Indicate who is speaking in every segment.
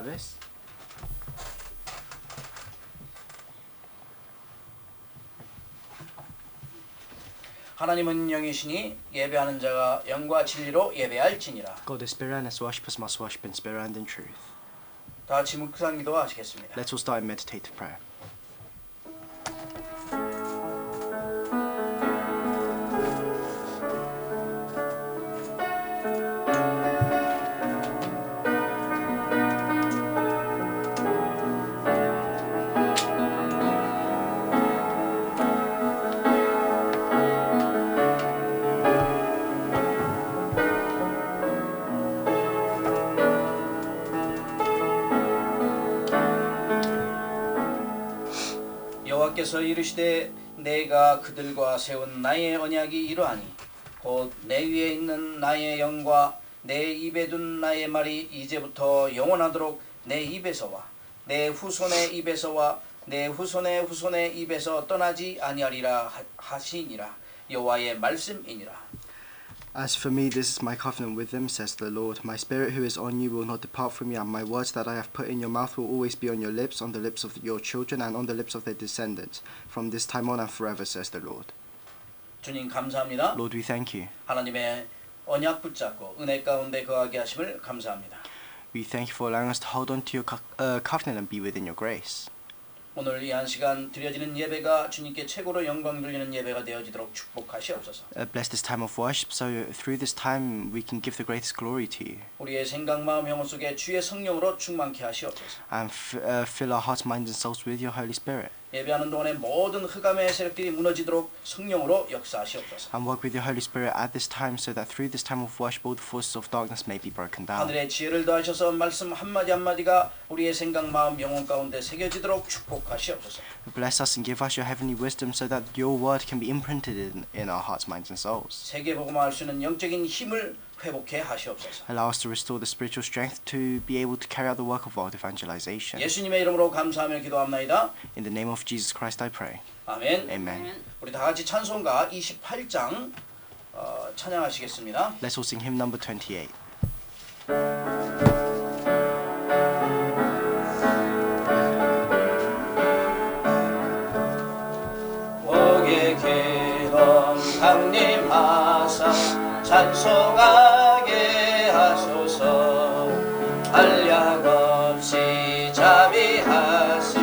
Speaker 1: this.
Speaker 2: 하나님은 영이시니 예배하는 자가 영과 진리로 예배할지니라.
Speaker 1: God is spirit, and as worshippers must worship in spirit and in truth.
Speaker 2: 다 같이 묵상 기도하시겠습니다.
Speaker 1: Let's all start in meditative prayer.
Speaker 2: 여호와께서 이르시되 내가 그들과 세운 나의 언약이 이러하니 곧 내 위에 있는 나의 영과 내 입에 둔 나의 말이 이제부터 영원하도록 내 입에서와 내 후손의 입에서와 내 후손의 후손의 입에서 떠나지 아니하리라 하시니라. 여호와의 말씀이니라.
Speaker 1: As for me, this is my covenant with them, says the Lord. My spirit who is on you will not depart from you, and my words that I have put in your mouth will always be on your lips, on the lips of your children, and on the lips of their descendants, from this time on and forever, says the Lord.
Speaker 2: 주님 감사합니다.
Speaker 1: Lord, we thank you.
Speaker 2: 하나님의 언약 붙잡고 은혜 가운데 거하게 하심을 감사합니다.
Speaker 1: We thank you for allowing us to hold on to your covenant and be within your grace.
Speaker 2: 오늘 이 한 시간 드려지는 예배가 주님께 최고로 영광 돌리는 예배가 되어지도록 축복하시옵소서.
Speaker 1: Bless this time of worship, so through this time we can give the greatest glory to you.
Speaker 2: 우리의 생각, 마음, 영혼 속에 주의 성령으로 충만케 하시옵소서.
Speaker 1: And fill our hearts, minds, and souls with your Holy Spirit.
Speaker 2: 예배하는 동안에 모든 흑암의 세력들이 무너지도록 성령으로 역사하시옵소서.
Speaker 1: And work with your Holy Spirit at this time, so that through this time of worship all the forces of darkness may be broken down.
Speaker 2: 하늘의 지혜를 더하셔서 말씀 한마디 한마디가 우리의 생각, 마음, 영혼 가운데 새겨지도록 축복하시옵소서.
Speaker 1: Bless us and give us your heavenly wisdom, so that your word can be imprinted in our hearts, minds, and souls.
Speaker 2: 세계복음화할 수 있는 영적인 힘을 회복해 하시옵소서.
Speaker 1: Allow us to restore the spiritual strength to be able to carry out the work of world evangelization.
Speaker 2: 예수님의 이름으로 감사하며 기도합나이다.
Speaker 1: In the name of Jesus Christ I pray.
Speaker 2: 아멘.
Speaker 1: Amen.
Speaker 2: 우리 다 같이 찬송가 28장 찬양하시겠습니다.
Speaker 1: Let's all sing hymn number 28.
Speaker 2: 복의 기름 강림하사 찬송하게 하소서. 한량 없이 자비하시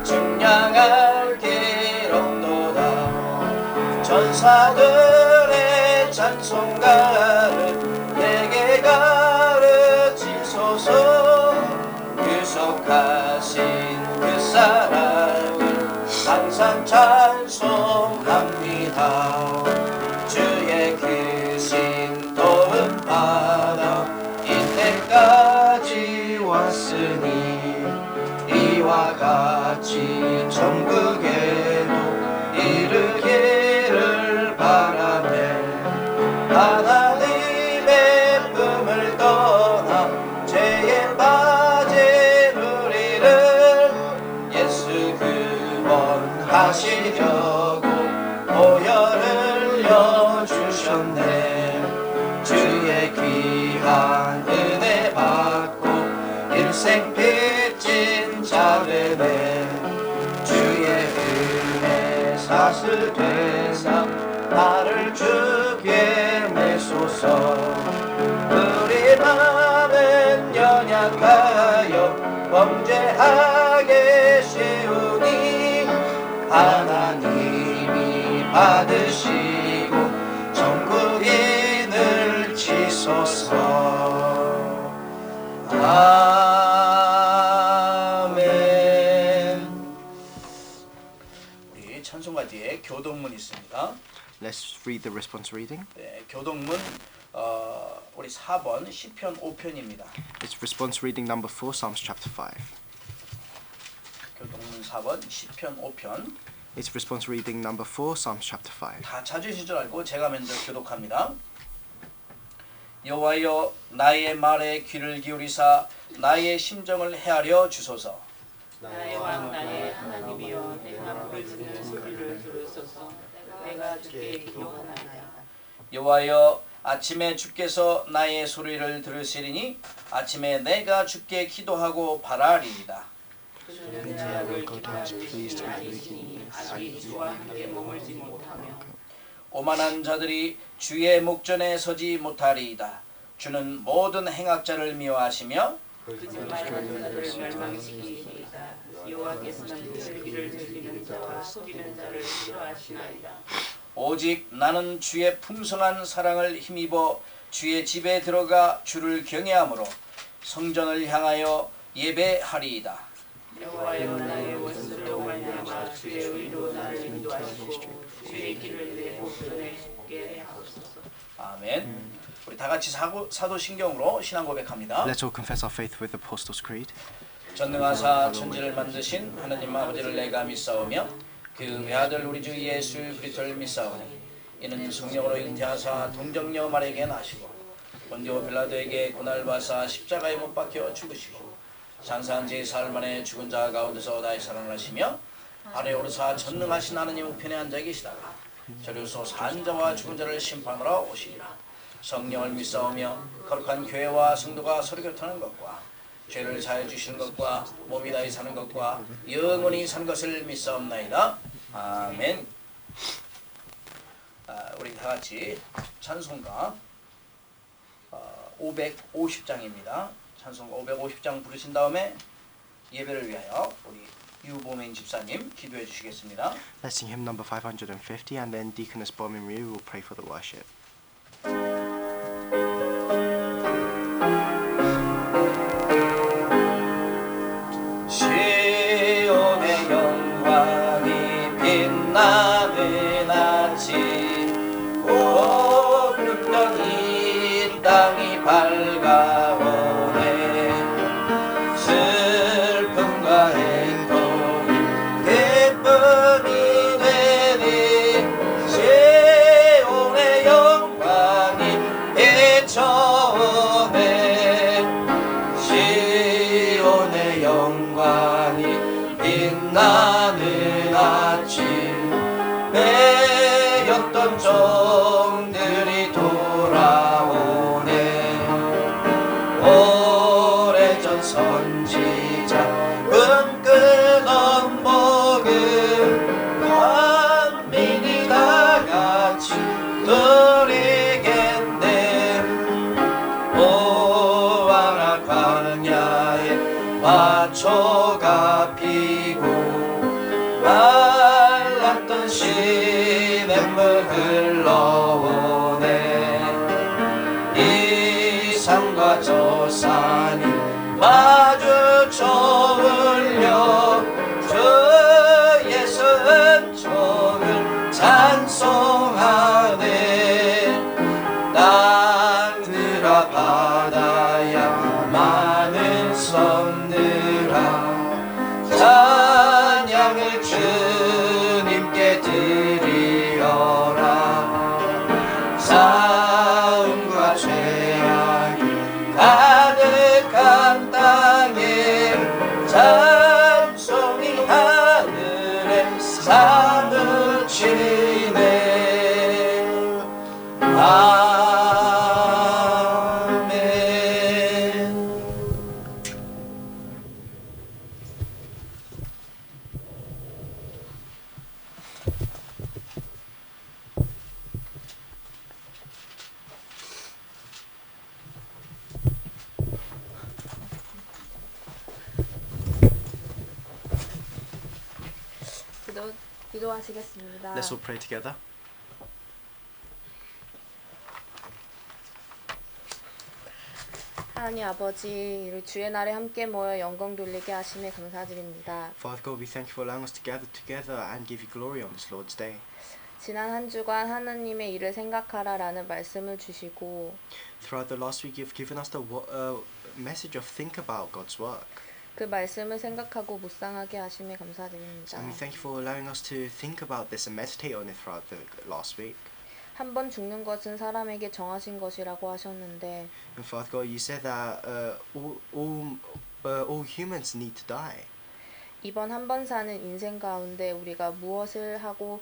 Speaker 2: 증량할 길 없도다. 전사들의 찬송가를 내게 가르치소서. 유속하신 그 사랑을 항상 찬송합니다. 주의 크신 도움 받아 이때까지 왔으니 이와 같이 천국에도 이르기를 바라네. 하나님의 품을 떠나 죄에 빠진 우리를 예수 구원하시려고 보혈을 흘려주셨네. 주의 귀한 은혜 받고 일생 빚진 자들의 주의 은혜 사슬 되사 나를 주께 내소서. 우리 마음은 연약하여 범죄하게 쉬우니 하나님이 받으시고 천국인을 치소서. 아멘. 우리 찬송가 뒤에 교동문 있습니다.
Speaker 1: Let's read the response reading.
Speaker 2: 네, 교동문 우리 4번 시편 5편입니다.
Speaker 1: It's response reading number 4, Psalms chapter 5.
Speaker 2: 교동문 4번 시편 5편.
Speaker 1: It's response reading number 4, Psalms chapter 5.
Speaker 2: 다 찾으실 줄 알고 제가 먼저 교독합니다. 여호와여 나의 말에 귀를 기울이사 나의 심정을 헤아려 주소서.
Speaker 3: 나의 왕 나의 하나님이여 내가 부르짖는 소리를 들으소서. 내가 주께 기도하나이다.
Speaker 2: 여호와여 아침에 주께서 나의 소리를 들으시리니 아침에 내가 주께 기도하고 바라리이다.
Speaker 3: 그는 내 악을 기뻐하시는 아니시니 악이 주와 함께 머물지 못하며
Speaker 2: 오만한 자들이 주의 목전에 서지 못하리이다. 주는 모든 행악자를 미워하시며
Speaker 3: 거짓말하는 자들을 멸망시키시리이다. 여호와께서는 그의 귀를 즐기는 자와 속이는 자를 싫어하시나이다.
Speaker 2: 오직 나는 주의 풍성한 사랑을 힘입어 주의 집에 들어가 주를 경외함으로 성전을 향하여 예배하리이다.
Speaker 3: 여호와여 나의 원수로 말미암아 주의 의로 나를 인도하시고 주의 길을 내 목전에 걷게 하옵소서.
Speaker 2: 아멘. 우리 다 같이 사도신경으로 신앙 고백합니다.
Speaker 1: Let's all confess our faith with the Apostles' Creed.
Speaker 2: 전능하사 천지를 만드신 하느님 아버지를 내가 믿사오며 그 외아들 우리 주 예수 그리스도를 믿사오니 이는 성령으로 잉태하사 동정녀 마리아에게 나시고 본디오 빌라도에게 고난을 받사 십자가에 못 박혀 죽으시고 장사한 지 사흘 만에 죽은 자 가운데서 다시 살아나시며 아래 오르사 전능하신 하느님 우편에 앉아 계시다가 저리로서 산 자와 죽은 자를 심판하러 오시리라. 성령을 믿사오며 거룩한 교회와 성도가 서로 교통하는 것과 죄를 사해 주시는 것과 몸이 다히 사는 것과 영원히 사는 것을 믿사옵나이다. 아멘. 우리 다 같이 찬송가 550장입니다. 찬송가 550장 부르신 다음에 예배를 위하여 우리 유보민 집사님 기도해 주시겠습니다.
Speaker 1: Let's sing hymn number 550 and then Deaconess Bomin Ryu will pray for the worship.
Speaker 2: 시온의 영광이 빛나는 아침 오늘던 이 땅이 밝아오네. 슬픔과 행복이 기쁨이 되니 시온의 영광이 비춰오네. 시온의 영광이 빛나는 아침 매였던 종들이 돌아오네. 오래전 선지자 꿈꾸던 복음 만민이 다 같이 누리겠네. 오와라 광야에 화초가 피고 말랐던 시냇물 흘러오네. 이 산과 저 산이 마주쳐 울려 주의 은총을 찬송하네. 땅들아 바다야 많은 섬들아 찬양을 주님께 드리어라. 싸움과 죄악이 가득한 땅에 찬송이 하늘에 사무치네. 아멘.
Speaker 4: 기도하시겠습니다.
Speaker 1: Let's all pray together.
Speaker 4: 하나님 아버지, 이 주의 날에 함께 모여 영광 돌리게 하심에 감사드립니다.
Speaker 1: Father God, we thank you for allowing us to gather together and give you glory on this Lord's Day.
Speaker 4: 지난 한 주간 하나님의 일을 생각하라라는 말씀을 주시고
Speaker 1: Throughout the last week, you've given us the message of think about God's work.
Speaker 4: 그 말씀을 생각하고 묵상하게 하심에 감사드립니다.
Speaker 1: And we thank you for allowing us to think about this and meditate on it throughout the last week.
Speaker 4: 한 번 죽는 것은 사람에게 정하신 것이라고 하셨는데
Speaker 1: And Father God, you said that all humans need to die.
Speaker 4: 이번 한 번 사는 인생 가운데 우리가 무엇을 하고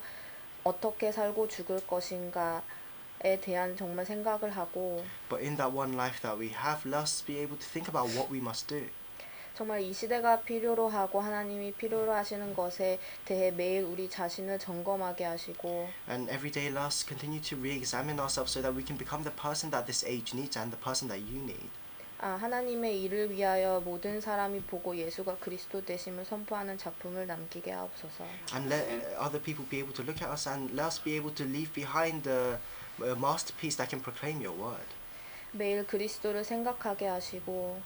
Speaker 4: 어떻게 살고 죽을 것인가에 대한 정말 생각을 하고
Speaker 1: But in that one life that we have, let us be able to think about what we must do.
Speaker 4: 정말 이 시대가 필요로 하고 하나님이 필요로 하시는 것에 대해 매일 우리 자신을 점검하게 하시고
Speaker 1: And every day let us continue to re-examine ourselves so that we can become the person that this age needs and the person that you need.
Speaker 4: 하나님의 일을 위하여 모든 사람이 보고 예수가 그리스도 되심을 선포하는 작품을 남기게 하옵소서.
Speaker 1: And let other people be able to look at us and let us be able to leave behind the masterpiece that can proclaim your word.
Speaker 4: 매일 그리스도를 생각하게 하시고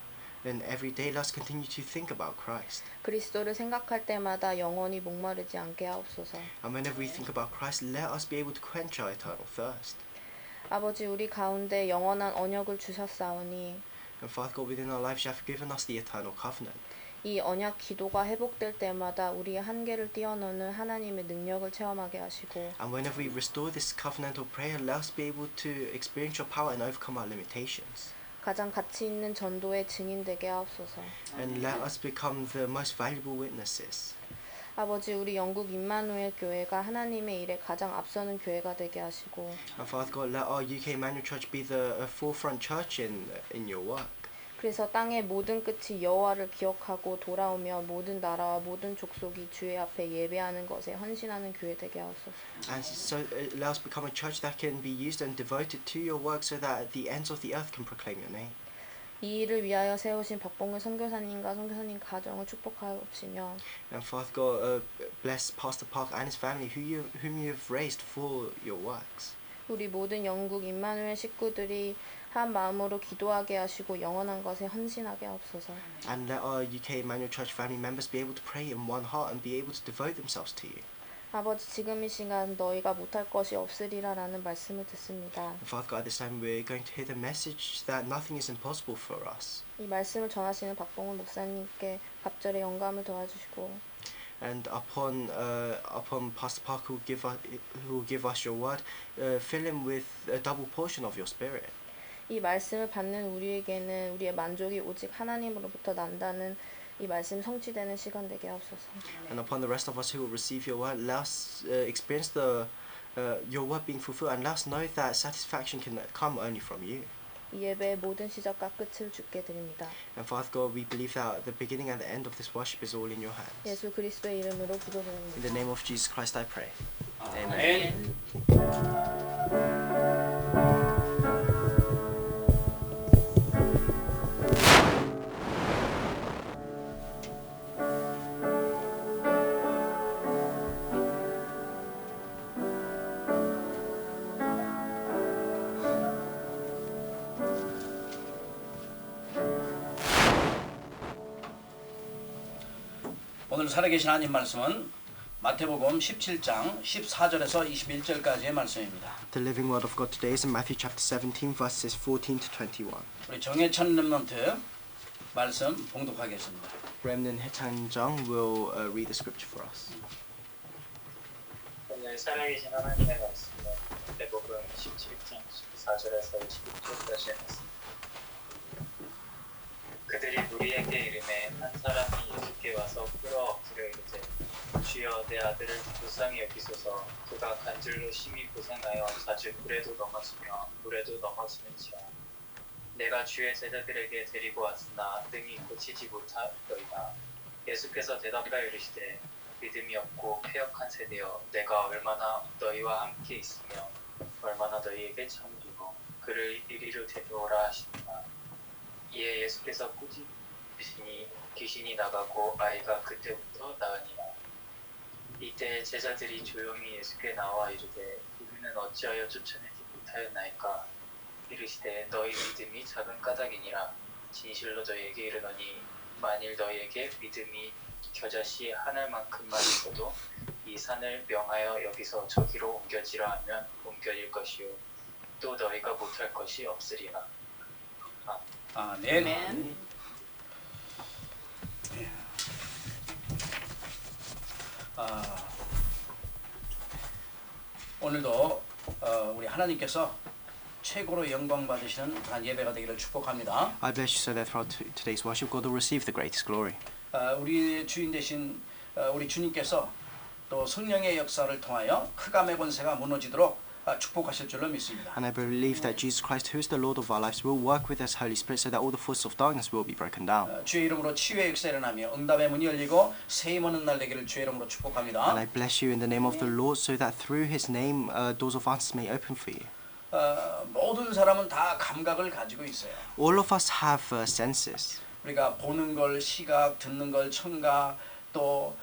Speaker 1: And every day let us continue to think about Christ.
Speaker 4: 그리스도를 생각할 때마다 영원히 목마르지 않게 하옵소서.
Speaker 1: And whenever we think about Christ, let us be able to quench our eternal thirst.
Speaker 4: 아버지 우리 가운데 영원한 언약을 주셨사오니
Speaker 1: And Father God, within our lives, you have given us the eternal covenant.
Speaker 4: 이 언약 기도가 회복될 때마다 우리의 한계를 뛰어넘는 하나님의 능력을 체험하게 하시고
Speaker 1: And whenever we restore this covenantal prayer, let us be able to experience your power and overcome our limitations.
Speaker 4: 가장 가치 있는 전도의 증인 되게 하옵소서.
Speaker 1: And let us become the most valuable witnesses.
Speaker 4: 아버지 우리 영국 임마누엘 교회가 하나님의 일에 가장 앞서는 교회가 되게 하시고
Speaker 1: And Father God, let our UK Emmanuel Church be the forefront church in your work.
Speaker 4: 그래서 땅의 모든 끝이 여호와를 기억하고 돌아오며 모든 나라와 모든 족속이 주의 앞에 예배하는 것에 헌신하는 교회 되게 하옵소서.
Speaker 1: And so let us become a church that can be used and devoted to your work so that the ends of the earth can proclaim your name.
Speaker 4: 이 일을 위하여 세우신 박봉근 선교사님과 선교사님 가정을 축복하옵시며
Speaker 1: And Father God, bless Pastor Park and his family whom you have raised for your works.
Speaker 4: 우리 모든 영국 임마누엘 식구들이 한 마음으로 기도하게 하시고 영원한 것에 헌신하게 하옵소서.
Speaker 1: And let our UK Emmanuel Church family members be able to pray in one heart and be able to devote themselves to you.
Speaker 4: 아버지 지금 이 시간 너희가 못할 것이 없으리라라는 말씀을 듣습니다.
Speaker 1: And Father God, at this time we're going to hear the message that nothing is impossible for us.
Speaker 4: 이 말씀을 전하시는 박봉훈 목사님께 갑절의 영감을 도와주시고
Speaker 1: And upon Pastor Park who will give us your word, fill him with a double portion of your spirit.
Speaker 4: 이 말씀을 받는 우리에게는 우리의 만족이 오직 하나님으로부터 난다는 이 말씀 성취되는 시간 되게 하옵소서.
Speaker 1: And upon the rest of us who will receive your word, let us experience your word being fulfilled, and let us know that satisfaction can come only from you.
Speaker 4: 이 예배의 모든 시작과 끝을 주께 드립니다.
Speaker 1: And Father God, we believe that the beginning and the end of this worship is all in your hands.
Speaker 4: 예수 그리스도의 이름으로
Speaker 1: In the
Speaker 4: 기도드립니다.
Speaker 1: name of Jesus Christ, I pray.
Speaker 2: 아멘. 오늘 살아계신 하나님 말씀은 마태복음 17장 14절에서 21절까지의 말씀입니다.
Speaker 1: The living word of God today is in Matthew chapter 17, verses 14 to 21.
Speaker 2: 우리 정해천 렘넌트 말씀 봉독하겠습니다.
Speaker 1: Remnant Haechan-jung will read the scripture for us.
Speaker 5: 오늘 살아계신 하나님의 말씀은 마태복음 17장 14절에서 21절까지 말씀. 그들이 무리에게 이르매 한 사람이 예수께 와서 꿇어 엎드려 이르되 주여 내 아들을 불쌍히 여기소서 그가 간질로 심히 고생하여 자주 불에도 넘어지며 물에도 넘어지는지라 내가 주의 제자들에게 데리고 왔으나 능히 고치지 못하더이다. 예수께서 대답하여 이르시되 믿음이 없고 패역한 세대여 내가 얼마나 너희와 함께 있으며 얼마나 너희에게 참으리고 그를 이리로 데려오라 하시니라. 이에 예수께서 꾸짖으시니 귀신이 나가고 아이가 그때부터 나으니라. 이때 제자들이 조용히 예수께 나와 이르되 우리는 어찌하여 쫓아내지 못하였나이까. 이르시되 너희 믿음이 작은 까닭이니라. 진실로 너희에게 이르노니 만일 너희에게 믿음이 겨자씨 하늘만큼만 있어도 이 산을 명하여 여기서 저기로 옮겨지라 하면 옮겨질 것이요 또 너희가 못할 것이 없으리라.
Speaker 2: 아멘. 오늘도 우리 하나님께서 최고로 영광 받으시는 그런 예배가 되기를 축복합니다.
Speaker 1: I bless you so that throughout today's worship, God will receive the greatest glory.
Speaker 2: 우리 주인 되신 우리 주님께서 또 성령의 역사를 통하여 흑암의 권세가 무너지도록 축복하실 줄로 믿습니다.
Speaker 1: And I believe that Jesus Christ, who is the Lord of our lives, will work with His Holy Spirit so that all the forces of darkness will be broken down.
Speaker 2: 주의 이름으로 치유의 역사 일어나며 응답의 문이 열리고 새 힘 얻는 날 되기를 주의 이름으로
Speaker 1: And
Speaker 2: 축복합니다.
Speaker 1: I bless you in the name of the Lord so that through His name doors of answers may open for you.
Speaker 2: 모든 사람은 다 감각을 가지고 있어요.
Speaker 1: All of us have senses.
Speaker 2: 우리가 보는 걸 시각, 듣는 걸 청각, 또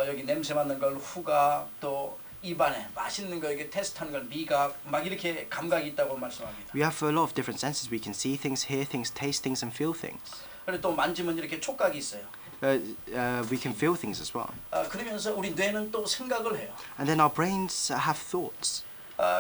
Speaker 2: 여기 냄새 맡는 걸 후각, 또 입안에 맛있는 거 이게 테스트하는 걸 미각, 막 이렇게 감각이 있다고 말씀합니다.
Speaker 1: We have a lot of different senses. We can see things, hear things, taste things, and feel things.
Speaker 2: 그리고 또 만지면 이렇게 촉각이 있어요.
Speaker 1: We can feel things as well.
Speaker 2: 그러면서 우리 뇌는 또 생각을 해요.
Speaker 1: And then our brains have thoughts.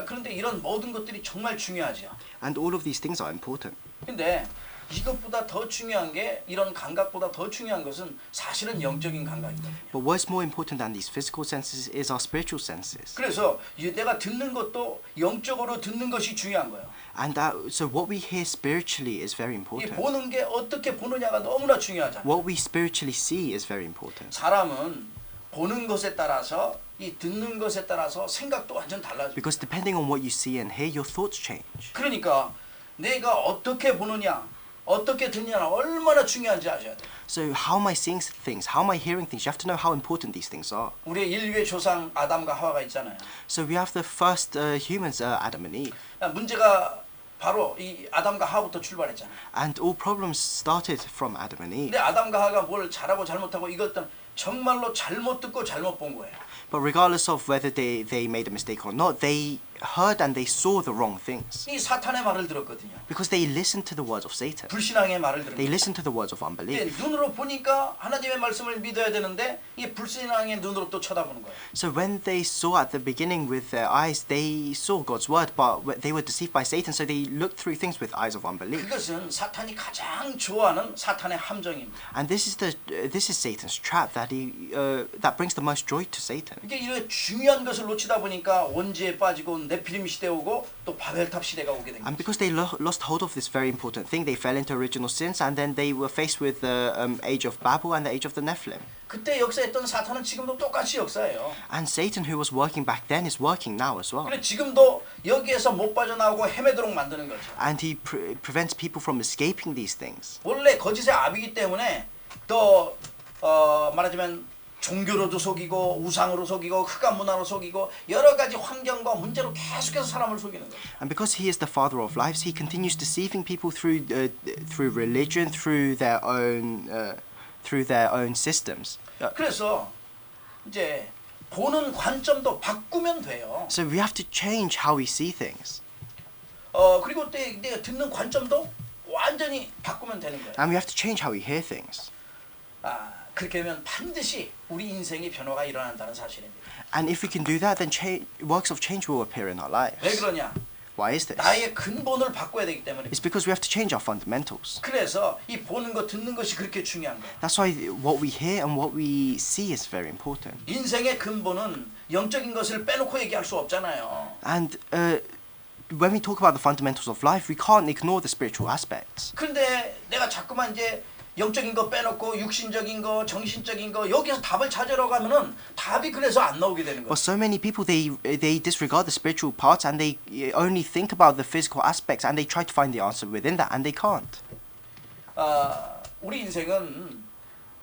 Speaker 2: 그런데 이런 모든 것들이 정말 중요하죠.
Speaker 1: And all of these things are important.
Speaker 2: 근데 이것보다 더 중요한 게 이런 감각보다 더 중요한 것은 사실은 영적인 감각이거든요.
Speaker 1: But what's more important than these physical senses is our spiritual senses.
Speaker 2: 그래서 내가 듣는 것도 영적으로 듣는 것이 중요한 거예요.
Speaker 1: And so what we hear spiritually is very
Speaker 2: 이
Speaker 1: important.
Speaker 2: 보는 게 어떻게 보느냐가 너무나 중요하잖아요.
Speaker 1: What we spiritually see is very important.
Speaker 2: 사람은 보는 것에 따라서 이 듣는 것에 따라서 생각도 완전 달라져요.
Speaker 1: Because depending on what you see and hear, your thoughts change.
Speaker 2: 그러니까 내가 어떻게 보느냐, 어떻게 듣느냐 얼마나 중요한지 아셔야 돼요.
Speaker 1: So how am I seeing things? How am I hearing things? You have to know how important these things are.
Speaker 2: 우리의 인류의 조상 아담과 하와가 있잖아요.
Speaker 1: So we have the first humans, Adam and Eve.
Speaker 2: 문제가 바로 이 아담과 하와부터 출발했잖아요.
Speaker 1: And all problems started from Adam and Eve.
Speaker 2: 근데 아담과 하와가 뭘 잘하고 잘못하고 이것들은 정말로 잘못 듣고 잘못 본 거예요.
Speaker 1: But regardless of whether they made a mistake or not, they heard and they saw the wrong things.
Speaker 2: 이 사탄의 말을 들었거든요.
Speaker 1: Because they listened to the words of Satan.
Speaker 2: 불신앙의 말을
Speaker 1: They
Speaker 2: 들었거든요.
Speaker 1: listened to the words of unbelief.
Speaker 2: 눈으로 보니까 하나님의 말씀을 믿어야 되는데 이 불신앙의 눈으로 또 쳐다보는 거예요.
Speaker 1: So when they saw at the beginning with their eyes, they saw God's word, but they were deceived by Satan, so they looked through things with eyes of unbelief.
Speaker 2: 그것은 사탄이 가장 좋아하는 사탄의 함정입니다.
Speaker 1: And this is Satan's trap that that brings the most joy to Satan.
Speaker 2: 이게 이런 중요한 것을 놓치다 보니까 원죄에 빠지고 네피림 시대 오고 또 바벨탑 시대가 오게 된
Speaker 1: And
Speaker 2: 거죠.
Speaker 1: because they lost hold of this very important thing, they fell into original sins, and then they were faced with the age of Babel and the age of the Nephilim.
Speaker 2: 그때 역사했던 사탄은 지금도 똑같이 역사해요.
Speaker 1: And Satan, who was working back then, is working now as well.
Speaker 2: 그래 지금도 여기에서 못 빠져나오고 헤매도록 만드는 거죠.
Speaker 1: And he prevents people from escaping these things.
Speaker 2: 원래 거짓의 압이기 때문에 또 말하자면 종교로도 속이고 우상으로 속이고 흑암 문화로 속이고 여러 가지 환경과 문제로 계속해서 사람을 속이는 거죠.
Speaker 1: And because he is the father of lives, he continues deceiving people through religion, through their own systems.
Speaker 2: 그래서 이제 보는 관점도 바꾸면 돼요.
Speaker 1: So we have to change how we see things.
Speaker 2: 그리고 또 내가 듣는 관점도 완전히 바꾸면 되는 거예요.
Speaker 1: And we have to change how we hear things.
Speaker 2: 그렇게 되면 반드시 우리 인생의 변화가 일어난다는 사실입니다.
Speaker 1: And if we can do that, then works of change will appear in our lives.
Speaker 2: 왜 그러냐?
Speaker 1: Why is this?
Speaker 2: 나의 근본을 바꿔야 되기 때문에.
Speaker 1: It's because we have to change our fundamentals.
Speaker 2: 그래서 이 보는 것, 듣는 것이 그렇게 중요한 거예요.
Speaker 1: That's why what we hear and what we see is very important.
Speaker 2: 인생의 근본은 영적인 것을 빼놓고 얘기할 수 없잖아요.
Speaker 1: And when we talk about the fundamentals of life, we can't ignore the spiritual aspects.
Speaker 2: 근데 내가 자꾸만 이제 영적인 거 빼놓고 육신적인 거, 정신적인 거 여기서 답을 찾으러 가면은 답이 그래서 안 나오게 되는 거예요.
Speaker 1: But so many people they disregard the spiritual parts and they only think about the physical aspects and they try to find the answer within that and they can't.
Speaker 2: 우리 인생은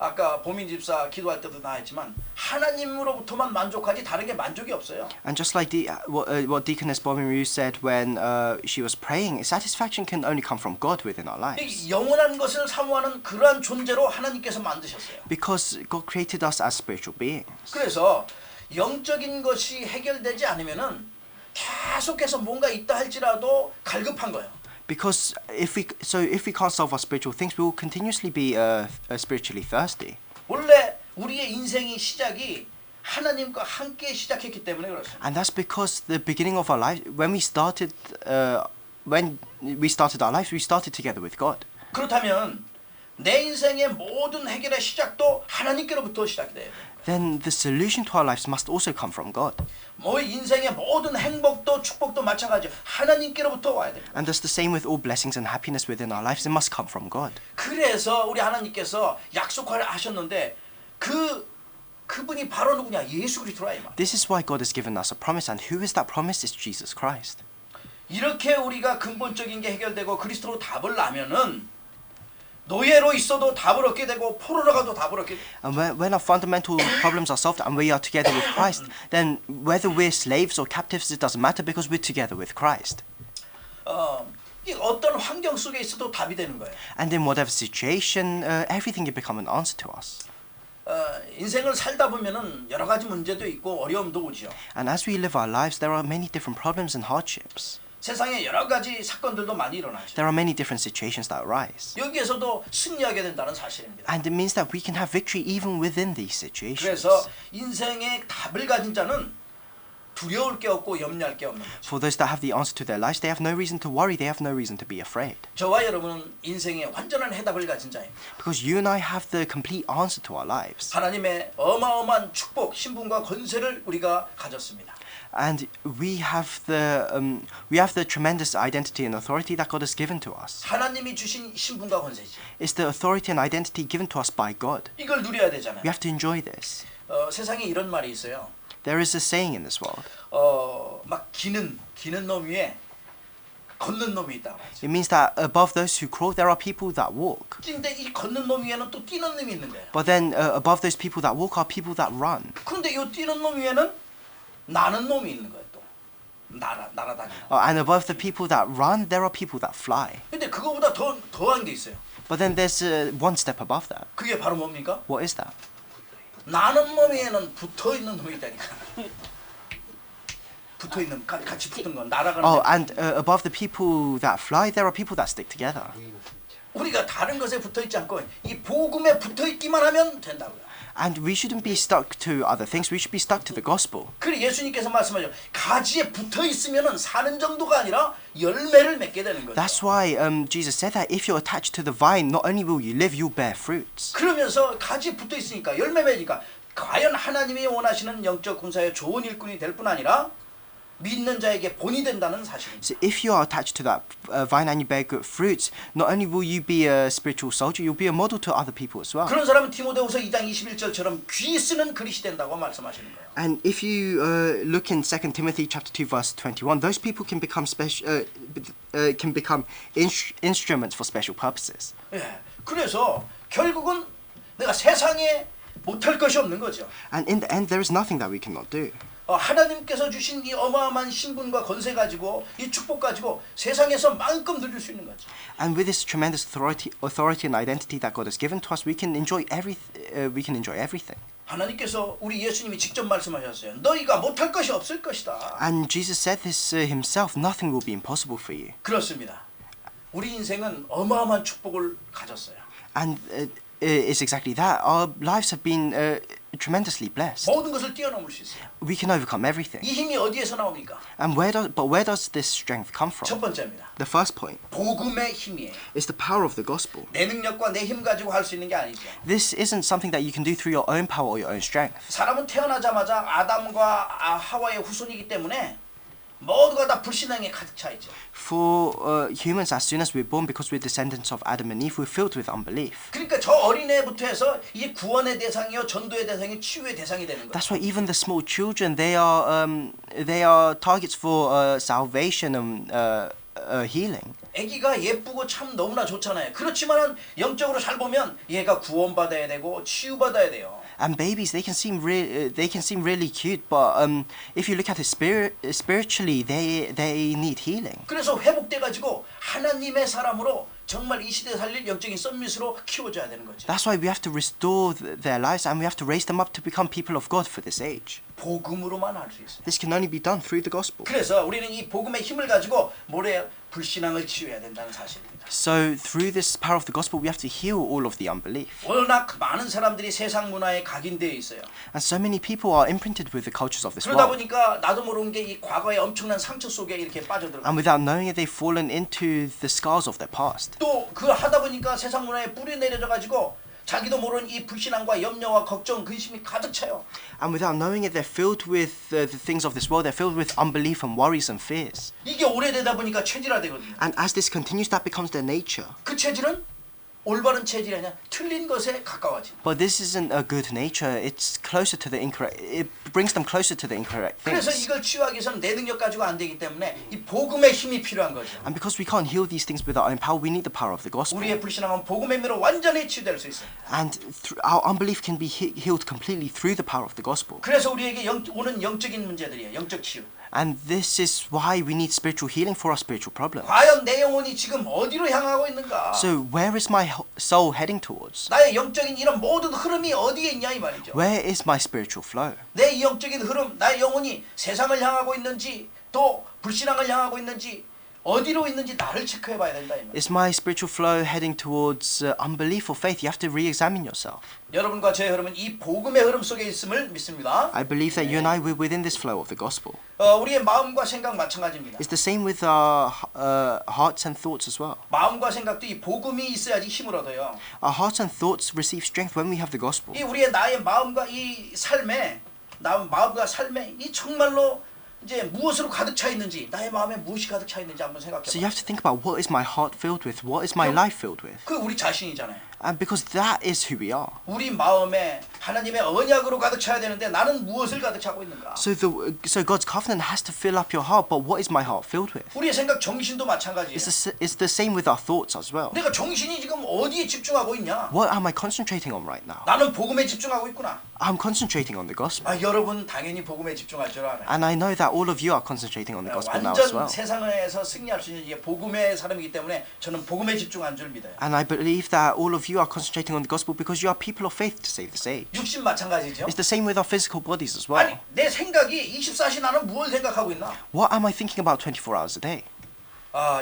Speaker 2: 아까 보민 집사 기도할 때도 나왔지만 하나님으로부터만 만족하지 다른 게 만족이 없어요.
Speaker 1: And just like what Deaconess Bomiru said when she was praying, satisfaction can only come from God within our lives.
Speaker 2: 이 영원한 것을 사모하는 그러한 존재로 하나님께서 만드셨어요.
Speaker 1: Because God created us as spiritual beings.
Speaker 2: 그래서 영적인 것이 해결되지 않으면은 계속해서 뭔가 있다 할지라도 갈급한 거예요.
Speaker 1: Because if we can't solve our spiritual things, we will continuously be spiritually thirsty.
Speaker 2: 원래 우리의 인생의 시작이 하나님과 함께 시작했기 때문에 그렇습니다.
Speaker 1: And that's because the beginning of our life, when we started our lives, we started together with God.
Speaker 2: 그렇다면 내 인생의 모든 해결의 시작도 하나님께로부터 시작이 돼요.
Speaker 1: Then the solution to our lives must also come from God.
Speaker 2: 뭐 인생의 모든 행복도 축복도 마찬가지예요. 하나님께로부터 와야 돼요.
Speaker 1: And that's the same with all blessings and happiness within our lives. It must come from God.
Speaker 2: 그래서 우리 하나님께서 약속을 하셨는데 그 그분이 바로 누구냐? 예수 그리스도라 이 말.
Speaker 1: This is why God has given us a promise, and who is that promise? It's Jesus Christ.
Speaker 2: 이렇게 우리가 근본적인 게 해결되고 그리스도로 답을 나면은 노예로 있어도 답을 얻게 되고 포로로 가도 답을 얻게 되고
Speaker 1: And when our fundamental problems are solved and we are together with Christ, then whether we're slaves or captives, it doesn't matter because we're together with Christ.
Speaker 2: 이 어떤 환경 속에 있어도 답이 되는 거예요.
Speaker 1: And in whatever situation, everything can become an answer to us.
Speaker 2: 인생을 살다 보면은 여러 가지 문제도 있고 어려움도 오죠.
Speaker 1: And as we live our lives, there are many different problems and hardships.
Speaker 2: 세상에 여러 가지 사건들도 많이 일어나죠.
Speaker 1: There are many different situations that arise.
Speaker 2: 여기에서도 승리하게 된다는 사실입니다.
Speaker 1: And it means that we can have victory even within these situations.
Speaker 2: 그래서 인생의 답을 가진 자는 두려울 게 없고 염려할 게 없는 거죠.
Speaker 1: For those that have the answer to their lives, they have no reason to worry, they have no reason to be afraid.
Speaker 2: 저와 여러분은 인생의 완전한 해답을 가진 자입니다.
Speaker 1: Because you and I have the complete answer to our lives.
Speaker 2: 하나님의 어마어마한 축복, 신분과 권세를 우리가 가졌습니다.
Speaker 1: And we have the tremendous identity and authority that God has given to us.
Speaker 2: 하나님이 주신 신분과 권세지.
Speaker 1: It's the authority and identity given to us by God.
Speaker 2: 이걸 누려야 되잖아요.
Speaker 1: We have to enjoy this.
Speaker 2: 세상에 이런 말이 있어요.
Speaker 1: There is a saying in this world.
Speaker 2: 막 기는 놈 위에 걷는 놈이 있다고 하죠.
Speaker 1: It means that above those who crawl, there are people that walk.
Speaker 2: 근데 이 걷는 놈 위에는 또 뛰는 놈이 있는 거예요.
Speaker 1: But then above those people that walk are people that run.
Speaker 2: 그런데 이 뛰는 놈 위에는 나는 놈이 있는 거예요. 또 날아다니는.
Speaker 1: And above the people that run, there are people that fly.
Speaker 2: 근데 그거보다 더한 게 있어요.
Speaker 1: But then there's one step above that.
Speaker 2: 그게 바로 뭡니까?
Speaker 1: What is that?
Speaker 2: 나는 놈 위에는 붙어 있는 놈이 있다니까. 붙어 있는 같이 붙은 건 날아가는.
Speaker 1: Oh, and above the people that fly, there are people that stick together.
Speaker 2: 우리가 다른 것에 붙어 있지 않고 이 복음에 붙어 있기만 하면 된다고요.
Speaker 1: And we shouldn't be stuck to other things. We should be stuck to the gospel.
Speaker 2: 그래 예수님께서 말씀하죠. 가지에 붙어 있으면은 사는 정도가 아니라 열매를 맺게 되는 거죠.
Speaker 1: That's why Jesus said that if you're attached to the vine, not only will you live, you'll bear fruits.
Speaker 2: 그러면서 가지에 붙어 있으니까 열매 맺으니까 과연 하나님이 원하시는 영적 군사의 좋은 일꾼이 될 뿐 아니라 믿는 자에게 본이 된다는 사실입니다.
Speaker 1: So if you are attached to that vine and you bear good fruits, not only will you be a spiritual soldier, you'll be a model to other people as well.
Speaker 2: 그런 사람은 디모데후서 2장 21절처럼 귀 쓰는 그릇이 된다고 말씀하시는 거예요.
Speaker 1: And if you look in 2 Timothy chapter 2 verse 21, those people can become instruments for special purposes.
Speaker 2: 예. 그래서 결국은 내가 세상에 못할 것이 없는 거죠.
Speaker 1: And in the end, there is nothing that we cannot do.
Speaker 2: 하나님께서 주신 이 어마어마한 신분과 권세 가지고 이 축복 가지고 세상에서 마음껏 누릴 수 있는 거죠.
Speaker 1: And with this tremendous authority and identity that God has given to us, we can enjoy everything.
Speaker 2: 하나님께서 우리 예수님이 직접 말씀하셨어요. 너희가 못할 것이 없을 것이다.
Speaker 1: And Jesus said this himself, nothing will be impossible for you.
Speaker 2: 그렇습니다. 우리 인생은 어마어마한 축복을 가졌어요.
Speaker 1: And it's exactly that. Our lives have been tremendously blessed.
Speaker 2: 모든 것을 뛰어넘을 수 있어요.
Speaker 1: We can overcome everything.
Speaker 2: 이 힘이 어디에서 나옵니까?
Speaker 1: And where does this strength come
Speaker 2: 첫
Speaker 1: from?
Speaker 2: 번째입니다.
Speaker 1: The first point
Speaker 2: 복음의 힘이에요.
Speaker 1: is the power of the gospel.
Speaker 2: 내 능력과 내 힘 가지고 할 수 있는 게 아니죠.
Speaker 1: This isn't something that you can do through your own power or your own strength.
Speaker 2: 사람은 태어나자마자 아담과 하와의 후손이기 때문에 모두가 다 불신앙에 가득 차 있죠.
Speaker 1: For humans, as soon as we're born, because we're descendants of Adam and Eve, we're filled with unbelief.
Speaker 2: 그러니까 저 어린애부터 해서 이게 구원의 대상이요, 전도의 대상이요, 치유의 대상이 되는 거예요.
Speaker 1: That's why even the small children, they are targets for salvation and healing.
Speaker 2: 아기가 예쁘고 참 너무나 좋잖아요. 그렇지만은 영적으로 잘 보면 얘가 구원받아야 되고 치유받아야 돼요.
Speaker 1: And babies, they can seem really cute, but if you look at it spiritually, they need healing.
Speaker 2: 그래서 회복돼 가지고 하나님의 사람으로 정말 이 시대 살릴 영적인 썸밋으로 키워줘야 되는 거죠.
Speaker 1: That's why we have to restore their lives and we have to raise them up to become people of God for this age.
Speaker 2: 복음으로만 할 수 있어요.
Speaker 1: This can only be done through the gospel.
Speaker 2: 그래서 우리는 이 복음의 힘을 가지고 뭐래요? 불신앙을 치유해야 된다는 사실입니다.
Speaker 1: So through this power of the gospel, we have to heal all of the unbelief.
Speaker 2: 워낙 많은 사람들이 세상 문화에 각인되어 있어요.
Speaker 1: And so many people are imprinted with the cultures of this
Speaker 2: 그러다
Speaker 1: world.
Speaker 2: 보니까 나도 모르는 게 이 과거의 엄청난 상처 속에 이렇게 빠져들어요.
Speaker 1: And without knowing it, they've fallen into the scars of their past.
Speaker 2: 또 그 하다 보니까 세상 문화에 뿌리 내려져 가지고 자기도 모르는 이 불신앙과 염려와 걱정, 근심이 가득 차요.
Speaker 1: And without knowing it, they're filled with the things of this world. They're filled with unbelief and worries and fears.
Speaker 2: 이게 오래되다 보니까 체질화되거든요.
Speaker 1: And as this continues, that becomes their nature.
Speaker 2: 그 체질은 올바른 체질이 아니라 틀린 것에 가까워진.
Speaker 1: But this isn't a good nature. It's closer to the incorrect. It brings them closer to the incorrect
Speaker 2: 그래서
Speaker 1: things.
Speaker 2: 이걸 치유하기 위해서는 내 능력 가지고 안 되기 때문에 이 복음의 힘이 필요한 거죠.
Speaker 1: And because we can't heal these things with our own power, we need the power of the gospel.
Speaker 2: 우리의 불신앙은 복음의 힘으로 완전히 치유될 수 있어요.
Speaker 1: And our unbelief can be healed completely through the power of the gospel.
Speaker 2: 그래서 우리에게 오는 영적인 문제들이에요. 영적 치유.
Speaker 1: And this is why we need spiritual healing for our spiritual problems.
Speaker 2: 과연 내 영혼이 지금 어디로 향하고 있는가?
Speaker 1: So where is my soul heading towards?
Speaker 2: 나의 영적인 이런 모든 흐름이 어디에 있냐 이 말이죠.
Speaker 1: Where is my spiritual flow?
Speaker 2: 내 영적인 흐름, 나의 영혼이 세상을 향하고 있는지 또 불신앙을 향하고 있는지 어디로 있는지 나를 체크해 봐야 된다 이 말.
Speaker 1: Is my spiritual flow heading towards unbelief or faith? You have to re-examine yourself.
Speaker 2: 여러분과 제 흐름은 이 복음의 흐름 속에 있음을 믿습니다.
Speaker 1: I believe that you and I were within this flow of the gospel.
Speaker 2: 우리의 마음과 생각 마찬가지입니다.
Speaker 1: It's the same with our hearts and thoughts as well.
Speaker 2: 마음과 생각도 이 복음이 있어야지 힘을 얻어요.
Speaker 1: Our hearts and thoughts receive strength when we have the gospel.
Speaker 2: 이 우리의 나의 마음과 이 삶에 마음과 삶에 이 정말로 이제 무엇으로 가득 차 있는지 나의 마음에 무엇이 가득 차 있는지 한번 생각해
Speaker 1: So you
Speaker 2: 봐.
Speaker 1: have to think about what is my heart filled with, what is my life filled with.
Speaker 2: 그 우리 자신이잖아요.
Speaker 1: And because that is who we are.
Speaker 2: 우리 마음에 하나님의 언약으로 가득 차야 되는데 나는 무엇을 가득 차고 있는가?
Speaker 1: So God's covenant has to fill up your heart, but what is my heart filled with?
Speaker 2: 우리의 생각 정신도 마찬가지예요.
Speaker 1: It's the same with our thoughts as well.
Speaker 2: 내가 정신이 지금 어디에 집중하고 있냐?
Speaker 1: What am I concentrating on right now?
Speaker 2: 나는 복음에 집중하고 있구나.
Speaker 1: I'm concentrating on the gospel.
Speaker 2: 여러분 당연히 복음에 집중할 줄 알아요.
Speaker 1: And I know that all of you are concentrating on the gospel now as
Speaker 2: 완전
Speaker 1: well.
Speaker 2: 세상에서 승리할 수 있는 이게 복음의 사람이기 때문에 저는 복음에 집중한 줄 믿어요.
Speaker 1: And I believe that all of you are concentrating on the gospel because you are people of faith to save this age.
Speaker 2: 육신 마찬가지죠.
Speaker 1: It's the same with our physical bodies as well.
Speaker 2: 아니 내 생각이 24시 나는 무엇을 생각하고 있나?
Speaker 1: What am I thinking about 24 hours a day?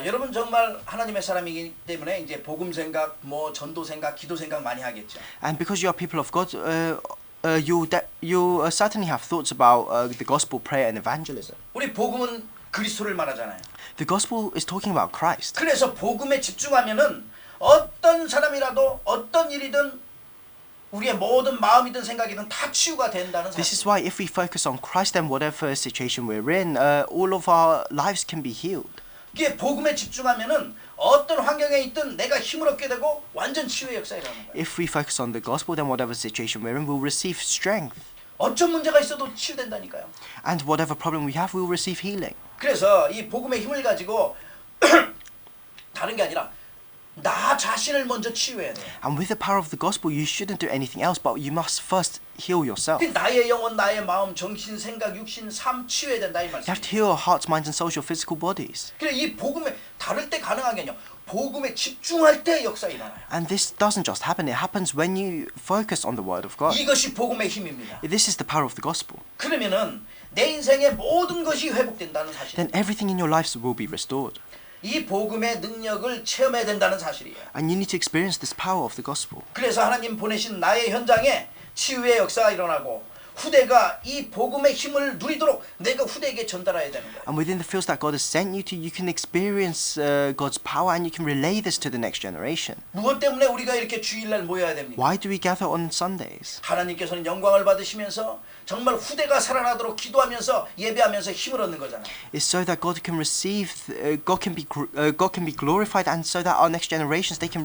Speaker 2: 여러분 정말 하나님의 사람이기 때문에 이제 복음 생각, 뭐 전도 생각, 기도 생각 많이 하겠죠.
Speaker 1: And because you are people of God, you certainly have thoughts about the gospel, prayer, and evangelism.
Speaker 2: 우리 복음은 그리스도를 말하잖아요.
Speaker 1: The gospel is talking about Christ.
Speaker 2: 그래서 복음에 집중하면은 어떤 사람이라도 어떤 일이든 우리의 모든 마음이든 생각이든 다 치유가 된다는
Speaker 1: This is
Speaker 2: 사실.
Speaker 1: why if we focus on Christ, then whatever situation we're in, all of our lives can be healed.
Speaker 2: 이게 복음에 집중하면은 어떤 환경에 있든 내가 힘을 얻게 되고 완전 치유의 역사가 일어나는 거예요.
Speaker 1: If we focus on the gospel, then whatever situation we're in, we'll receive strength.
Speaker 2: 어떤 문제가 있어도 치유된다니까요.
Speaker 1: And whatever problem we have, we'll receive healing.
Speaker 2: 그래서 이 복음의 힘을 가지고 다른 게 아니라 나 자신을 먼저 치유해야 돼요.
Speaker 1: And with the power of the gospel, you shouldn't do anything else, but you must first heal yourself.
Speaker 2: 나의 영혼, 나의 마음, 정신, 생각, 육신, 삶 치유해야 된다 이
Speaker 1: You
Speaker 2: 말씀.
Speaker 1: have to heal your hearts, minds, and souls, your physical bodies.
Speaker 2: 그래 이 복음에 다를 때 가능한 게 아니요. 복음에 집중할 때 역사 일어나요.
Speaker 1: And this doesn't just happen, it happens when you focus on the word of God.
Speaker 2: 이것이 복음의 힘입니다.
Speaker 1: This is the power of the gospel.
Speaker 2: 그러면은 내 인생의 모든 것이 회복된다는 사실.
Speaker 1: Then everything in your lives will be restored.
Speaker 2: 이 복음의 능력을 체험해야 된다는 사실이에요.
Speaker 1: And you need to experience this power of the gospel.
Speaker 2: 그래서 하나님 보내신 나의 현장에 치유의 역사가 일어나고 후대가 이 복음의 힘을 누리도록 내가 후대에게 전달해야 되는 거예요.
Speaker 1: And within the fields that God has sent you to, you can experience God's power and you can relay this to the next generation.
Speaker 2: 무엇 때문에 우리가 이렇게 주일날 모여야 됩니까?
Speaker 1: Why do we gather on Sundays?
Speaker 2: 하나님께서는 영광을 받으시면서 정말 후대가 살아나도록 기도하면서 예배하면서 힘을 얻는 거잖아요.
Speaker 1: It's so that God can receive, God can be glorified, and so that our next generations they can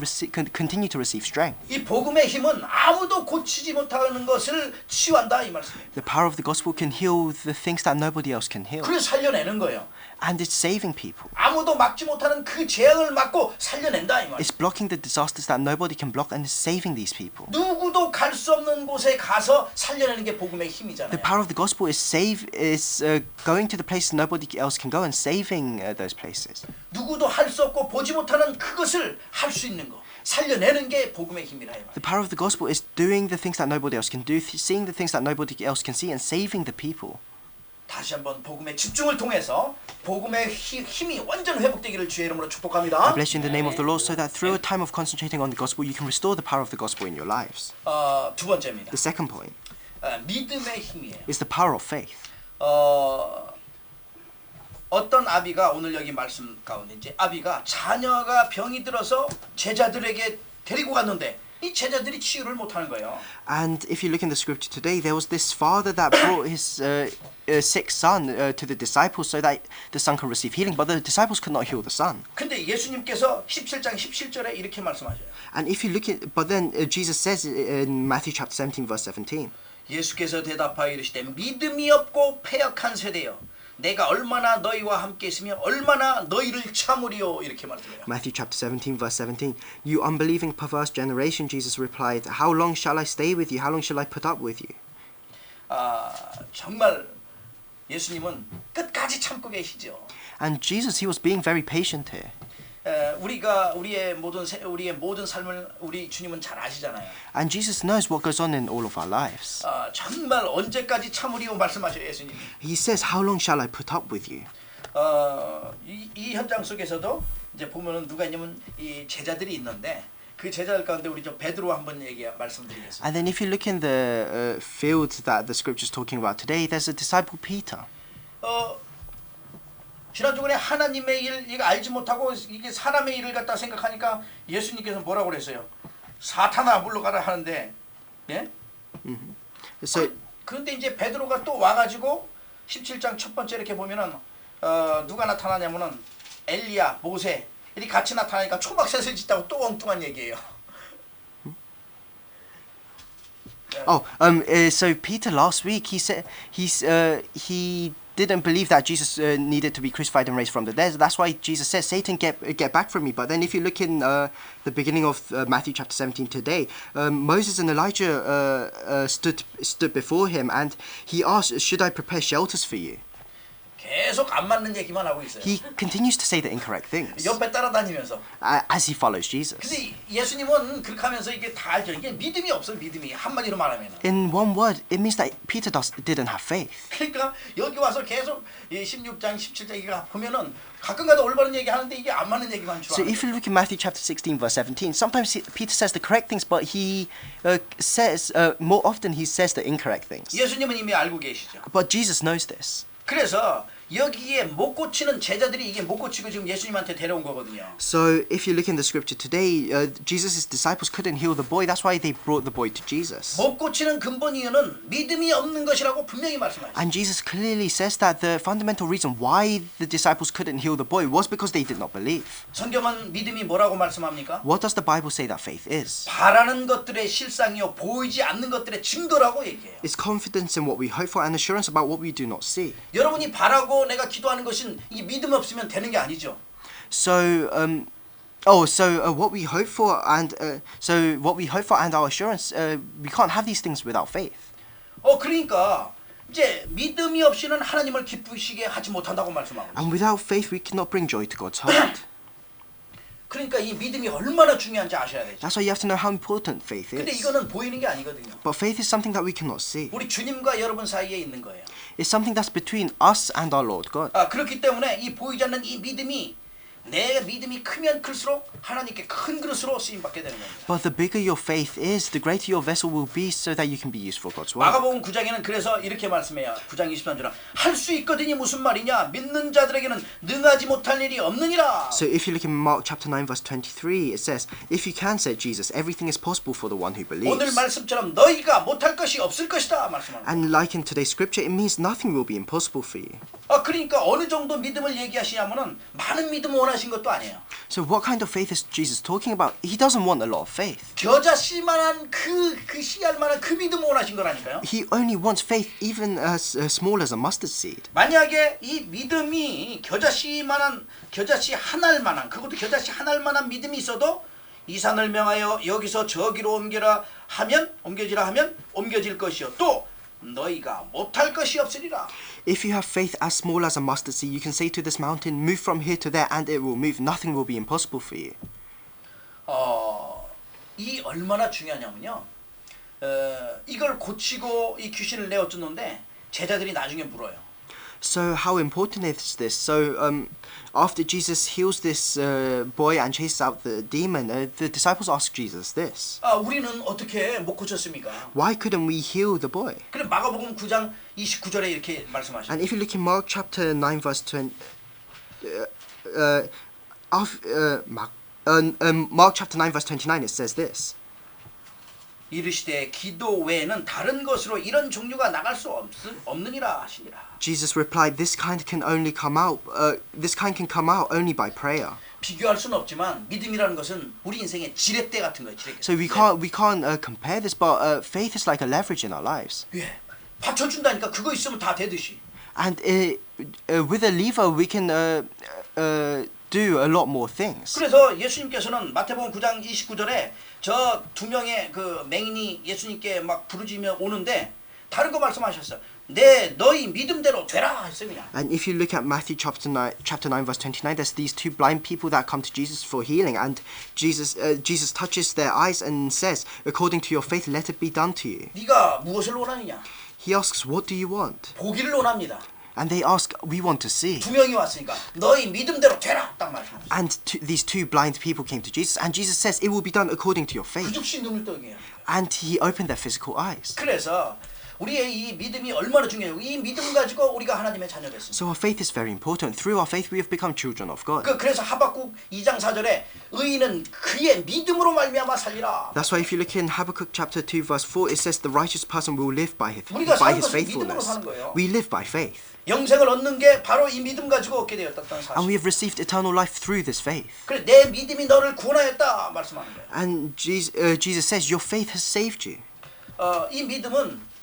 Speaker 1: continue to receive strength.
Speaker 2: 이 복음의 힘은 아무도 고치지 못하는 것을 치유한다 이 말씀이에요.
Speaker 1: The power of the gospel can heal the things that nobody else can heal,
Speaker 2: 그걸 살려내는 거예요.
Speaker 1: and it's saving people.
Speaker 2: 아무도 막지 못하는 그 재앙을 막고 살려낸다 이 말이에요.
Speaker 1: It's blocking the disasters that nobody can block, and it's saving these people.
Speaker 2: 누구도 갈 수 없는 곳에 가서 살려내는 게 복음의
Speaker 1: The
Speaker 2: 힘이잖아요.
Speaker 1: power of the gospel is going to the places nobody else can go and saving those places.
Speaker 2: 누구도 할 수 없고 보지 못하는 그것을 할 수 있는 거. 살려내는 게 복음의 힘이라 이 말이에요.
Speaker 1: The power of the gospel is doing the things that nobody else can do, seeing the things that nobody else can see, and saving the people.
Speaker 2: 다시 한번 복음의 집중을 통해서 복음의 힘이 완전 회복되기를 주의 이름으로
Speaker 1: I
Speaker 2: 축복합니다.
Speaker 1: bless you in the name of the Lord, so that through a time of concentrating on the gospel, you can restore the power of the gospel in your lives.
Speaker 2: 두 번째입니다.
Speaker 1: The second point
Speaker 2: 믿음의 힘이에요.
Speaker 1: is the power of faith.
Speaker 2: 어떤 아비가 오늘 여기 말씀 가운데 이제 아비가 자녀가 병이 들어서 제자들에게 데리고 갔는데 이 제자들이 치유를 못하는 거예요.
Speaker 1: And if you look in the scripture today, there was this father that brought his sick son to the disciples so that the son could receive healing, but the disciples could not heal the son.
Speaker 2: 근데 예수님께서 17장 17절에 이렇게 말씀하셔요.
Speaker 1: And if you look at, but then Jesus says in Matthew chapter 17 verse 17,
Speaker 2: 예수께서 대답하여 이르시되 믿음이 없고 패역한 세대여 내가 얼마나 너희와 함께 있으며 얼마나 너희를 참으리요 이렇게 말씀해요.
Speaker 1: Matthew chapter 17 verse 17, you unbelieving perverse generation, Jesus replied, how long shall I stay with you? How long shall I put up with you?
Speaker 2: 정말 예수님은 끝까지 참고 계시죠.
Speaker 1: And Jesus, he was being very patient here.
Speaker 2: 우리가 우리의 모든 삶을 우리 주님은 잘 아시잖아요.
Speaker 1: And Jesus knows what goes on in all of our lives.
Speaker 2: 정말 언제까지 참으리요 말씀하셔요 예수님이.
Speaker 1: He says, how long shall I put up with you?
Speaker 2: 이 현장 속에서도 이제 보면은 누가 있냐면 이 제자들이 있는데 그 제자들 가운데 우리 저 베드로 한번 말씀드리겠습니다.
Speaker 1: And then if you look in the field that the scripture is talking about today, there's a disciple Peter.
Speaker 2: 지난주간에 하나님의 일 이거 알지 못하고 이게 사람의 일을 갖다 생각하니까 예수님께서 뭐라고 그랬어요? 사탄아 물러가라 하는데, 예?
Speaker 1: So
Speaker 2: 그런데 이제 베드로가 또 와가지고 17장 첫 번째 이렇게 보면은 누가 나타나냐면은 엘리야, 모세 이렇게 같이 나타나니까 초막셋을 짓다고 또 엉뚱한 얘기예요.
Speaker 1: So Peter last week he said he didn't believe that Jesus needed to be crucified and raised from the dead. That's why Jesus says, Satan, get back from me. But then if you look in the beginning of Matthew chapter 17 today, Moses and Elijah stood before him and he asked, should I prepare shelters for you?
Speaker 2: 계속 안 맞는 얘기만 하고 있어요.
Speaker 1: He continues to say the incorrect things
Speaker 2: 옆에 따라다니면서.
Speaker 1: as he follows Jesus.
Speaker 2: 근데 예수님은 그렇게 하면서 이게 다 알죠. 이게 믿음이 없어요. 믿음이 한마디로 말하면.
Speaker 1: In one word, it means that Peter didn't have faith.
Speaker 2: 그러니까 여기 와서 계속 이 16장, 17장에 보면은 가끔가다 올바른 얘기 하는데 이게 안 맞는 얘기만
Speaker 1: So
Speaker 2: 좋아해요.
Speaker 1: if you look in Matthew chapter 16 verse 17, sometimes Peter says the correct things, but he says more often he says the incorrect things.
Speaker 2: 예수님은 이미 알고 계시죠.
Speaker 1: But Jesus knows this.
Speaker 2: 그래서 여기에 못 고치는 제자들이 이게 못 고치고 지금 예수님한테 데려온 거거든요.
Speaker 1: So if you look in the scripture today, Jesus' disciples couldn't heal the boy. That's why they brought the boy to Jesus.
Speaker 2: 못 고치는 근본 이유는 믿음이 없는 것이라고 분명히 말씀하셨어요.
Speaker 1: And Jesus clearly says that the fundamental reason why the disciples couldn't heal the boy was because they did not believe.
Speaker 2: 성경은 믿음이 뭐라고 말씀합니까?
Speaker 1: What does the Bible say that faith is?
Speaker 2: 바라는 것들의 실상이요 보이지 않는 것들의 증거라고 얘기해요.
Speaker 1: It's confidence in what we hope for and assurance about what we do not see.
Speaker 2: 여러분이 바라고 내가 기도하는 것은 이 믿음 없으면 되는 게 아니죠.
Speaker 1: So what we hope for and our assurance, we can't have these things without faith.
Speaker 2: 그러니까 이제 믿음이 없이는 하나님을 기쁘시게 하지 못한다고 말씀하고 있어요.
Speaker 1: And without faith, we cannot bring joy to God's heart.
Speaker 2: 그러니까 이 믿음이 얼마나 중요한지 아셔야 되죠.
Speaker 1: That's why you have to know how important faith
Speaker 2: 근데
Speaker 1: is.
Speaker 2: 이거는 보이는 게 아니거든요.
Speaker 1: But faith is something that we cannot see.
Speaker 2: 우리 주님과 여러분 사이에 있는 거예요.
Speaker 1: It's something that's between us and our Lord God.
Speaker 2: 그렇기 때문에 이 보이지 않는 이 믿음이 내 믿음이 크면 클수록 하나님께 큰 그릇으로 쓰임 받게 되는 겁니다.
Speaker 1: But the bigger your faith is, the greater your vessel will be so that you can be used for God's work.
Speaker 2: 마가복음 9장에는 그래서 이렇게 말씀해요. 9장 23절은 할 수 있거든이 무슨 말이냐? 믿는 자들에게는 능하지 못할 일이 없느니라.
Speaker 1: So if you look in Mark chapter 9 verse 23, it says, if you can, said Jesus, everything is possible for the one who
Speaker 2: 오늘
Speaker 1: believes.
Speaker 2: 말씀처럼 너희가 못할 것이 없을 것이다 말씀합니다.
Speaker 1: And like in today's scripture, it means nothing will be impossible for you.
Speaker 2: 그러니까 어느 정도 믿음을 얘기하시냐면은 많은 믿음을 원하신 것도 아니에요.
Speaker 1: So what kind of faith is Jesus talking about? He doesn't want a lot of faith.
Speaker 2: 겨자씨만한 그 씨알 만한 그 믿음을 원하신 거라니까요.
Speaker 1: He only wants faith even as small as a mustard seed.
Speaker 2: 만약에 이 믿음이 겨자씨 한 알만한 그것도 겨자씨 한 알만한 믿음이 있어도 이 산을 명하여 여기서 저기로 옮기지라 하면 옮겨질 것이요 또 너희가 못할 것이 없으리라.
Speaker 1: If you have faith as small as a mustard seed, you can say to this mountain, move from here to there, and it will move. Nothing will be impossible for you.
Speaker 2: 이 얼마나 중요하냐면요. 이걸 고치고 이 귀신을 내어 쫓는데 제자들이 나중에 물어요.
Speaker 1: So how important is this? So after Jesus heals this boy and chases out the demon, the disciples ask Jesus this.
Speaker 2: 우리는 어떻게 못 고쳤습니까?
Speaker 1: Why couldn't we heal the boy?
Speaker 2: 그래 마가복음 9장 29절에 이렇게 말씀하시죠.
Speaker 1: And if you look in Mark chapter 9 verse 20, Mark chapter 9 verse 29, it says this.
Speaker 2: 이르시되 기도 외에는 다른 것으로 이런 종류가 나갈 수 없느니라 하시니라.
Speaker 1: Jesus replied, this kind can come out only by prayer.
Speaker 2: 비교할 수는 없지만 믿음이라는 것은 우리 인생의 지렛대 같은 거예요. 지렛대.
Speaker 1: So we can't compare this, but faith is like a leverage in our lives.
Speaker 2: 예. 받쳐준다니까 그거 있으면 다 되듯이.
Speaker 1: And with a lever, we can do a lot more things.
Speaker 2: 그래서 예수님께서는 마태복음 9장 29절에 저 두 명의 그 맹인이 예수님께 막 부르짖으며 오는데 다른 거 말씀하셨어요. 너희 믿음대로 되라 했습니다.
Speaker 1: And if you look at Matthew chapter 9 verse 29, there's these two blind people that come to Jesus for healing, and Jesus touches their eyes and says, according to your faith, let it be done to you.
Speaker 2: 네가 무엇을 원하느냐?
Speaker 1: He asks, what do you want?
Speaker 2: 보기를 원합니다.
Speaker 1: And they ask, we want to see.
Speaker 2: 두 명이 왔으니까 너희 믿음대로 되라 딱 말씀하셨어요.
Speaker 1: And these two blind people came to Jesus, and Jesus says, it will be done according to your
Speaker 2: 그
Speaker 1: faith.
Speaker 2: 즉시 눈을 뜨게 해요.
Speaker 1: And he opened their physical eyes.
Speaker 2: 그래서 우리의 이 믿음이 얼마나 중요해요. 이 믿음 가지고 우리가 하나님의 자녀가 됐습니다.
Speaker 1: So our faith is very important. Through our faith, we have become children of God.
Speaker 2: 그래서 하박국 2장 4절에 의인은 그의 믿음으로 말미암아 살리라.
Speaker 1: That's why if you look in Habakkuk chapter 2 verse 4, it says the righteous person will live by his
Speaker 2: 우리가 사는 것은 믿음으로
Speaker 1: faithfulness.
Speaker 2: 사는 거예요.
Speaker 1: We live by faith.
Speaker 2: 영생을 얻는 게 바로 이 믿음 가지고 얻게 되었다는
Speaker 1: And we
Speaker 2: 사실.
Speaker 1: have received eternal life through this faith.
Speaker 2: 그래 내 믿음이 너를 구원하였다 말씀하는 거예요.
Speaker 1: And Jesus says, your faith has saved you.
Speaker 2: 이 믿음은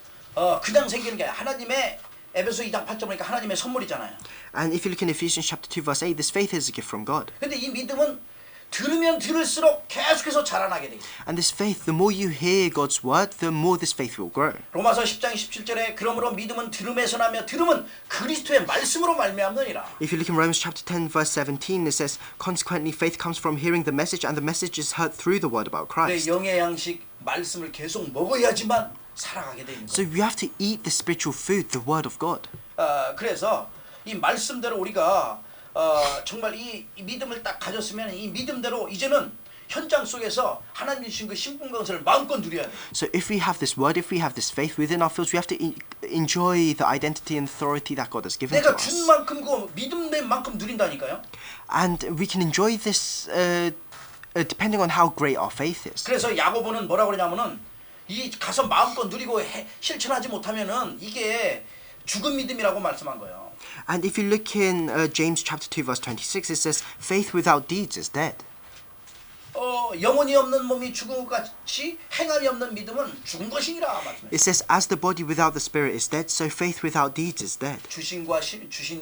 Speaker 2: 그냥 생기는 게 아니라 하나님의 에베소 2장 8절 보니까 하나님의 선물이잖아요.
Speaker 1: And if you look in Ephesians chapter 2 verse 8, this faith is a gift from God.
Speaker 2: 근데 이 믿음은 들으면 들을수록 계속해서 자라나게 돼 있어요.
Speaker 1: And this faith, the more you hear God's word, the more this faith will grow.
Speaker 2: 로마서 10장 17절에 그러므로 믿음은 들음에서 나며 들음은 그리스도의 말씀으로 말미암느니라.
Speaker 1: If you look in Romans chapter 10 verse 17, it says, consequently faith comes from hearing the message, and the message is heard through the word about
Speaker 2: 내
Speaker 1: Christ.
Speaker 2: 영의 양식 말씀을 계속 먹어야지만 살아가게 돼 있는
Speaker 1: So
Speaker 2: 거예요.
Speaker 1: you have to eat the spiritual food, the word of God.
Speaker 2: 그래서 이 말씀대로 우리가 정말 이 믿음을 딱 가졌으면 이 믿음대로 이제는 현장 속에서 하나님 주신 그 신분강설을 마음껏 누려야 돼.
Speaker 1: So if we have this word, if we have this faith within our fields, we have to enjoy the identity and authority that God has given to
Speaker 2: 내가 준
Speaker 1: us.
Speaker 2: 만큼 그 믿음 낸 만큼 누린다니까요.
Speaker 1: And we can enjoy this depending on how great our faith is.
Speaker 2: 그래서 야고보는 뭐라고 그러냐면은 이 가서 마음껏 누리고 실천하지 못하면은 이게 죽은 믿음이라고 말씀한 거예요.
Speaker 1: And if you look in James chapter 2 verse 26, it says, faith without deeds is dead.
Speaker 2: 영혼이 없는 몸이 죽은 것 같이 행함이 없는 믿음은 죽은 것이니라 말씀해요.
Speaker 1: It says, as the body without the spirit is dead, so faith without deeds is dead.
Speaker 2: 주신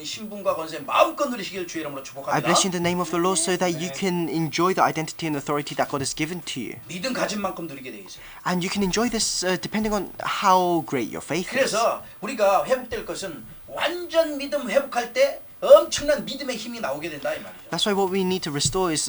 Speaker 2: 신분과 권세 마음껏 누리시길 주의 이름으로
Speaker 1: I
Speaker 2: 축복합니다.
Speaker 1: bless you in the name of the Lord so that you can enjoy the identity and authority that God has given to you.
Speaker 2: 믿음 가진 만큼 누리게 돼 있어요.
Speaker 1: And you can enjoy this depending on how great your faith is.
Speaker 2: 그래서 우리가 회복될 것은 완전 믿음 회복할 때 엄청난 믿음의 힘이 나오게 된다 이 말이죠.
Speaker 1: That's why what we need to restore is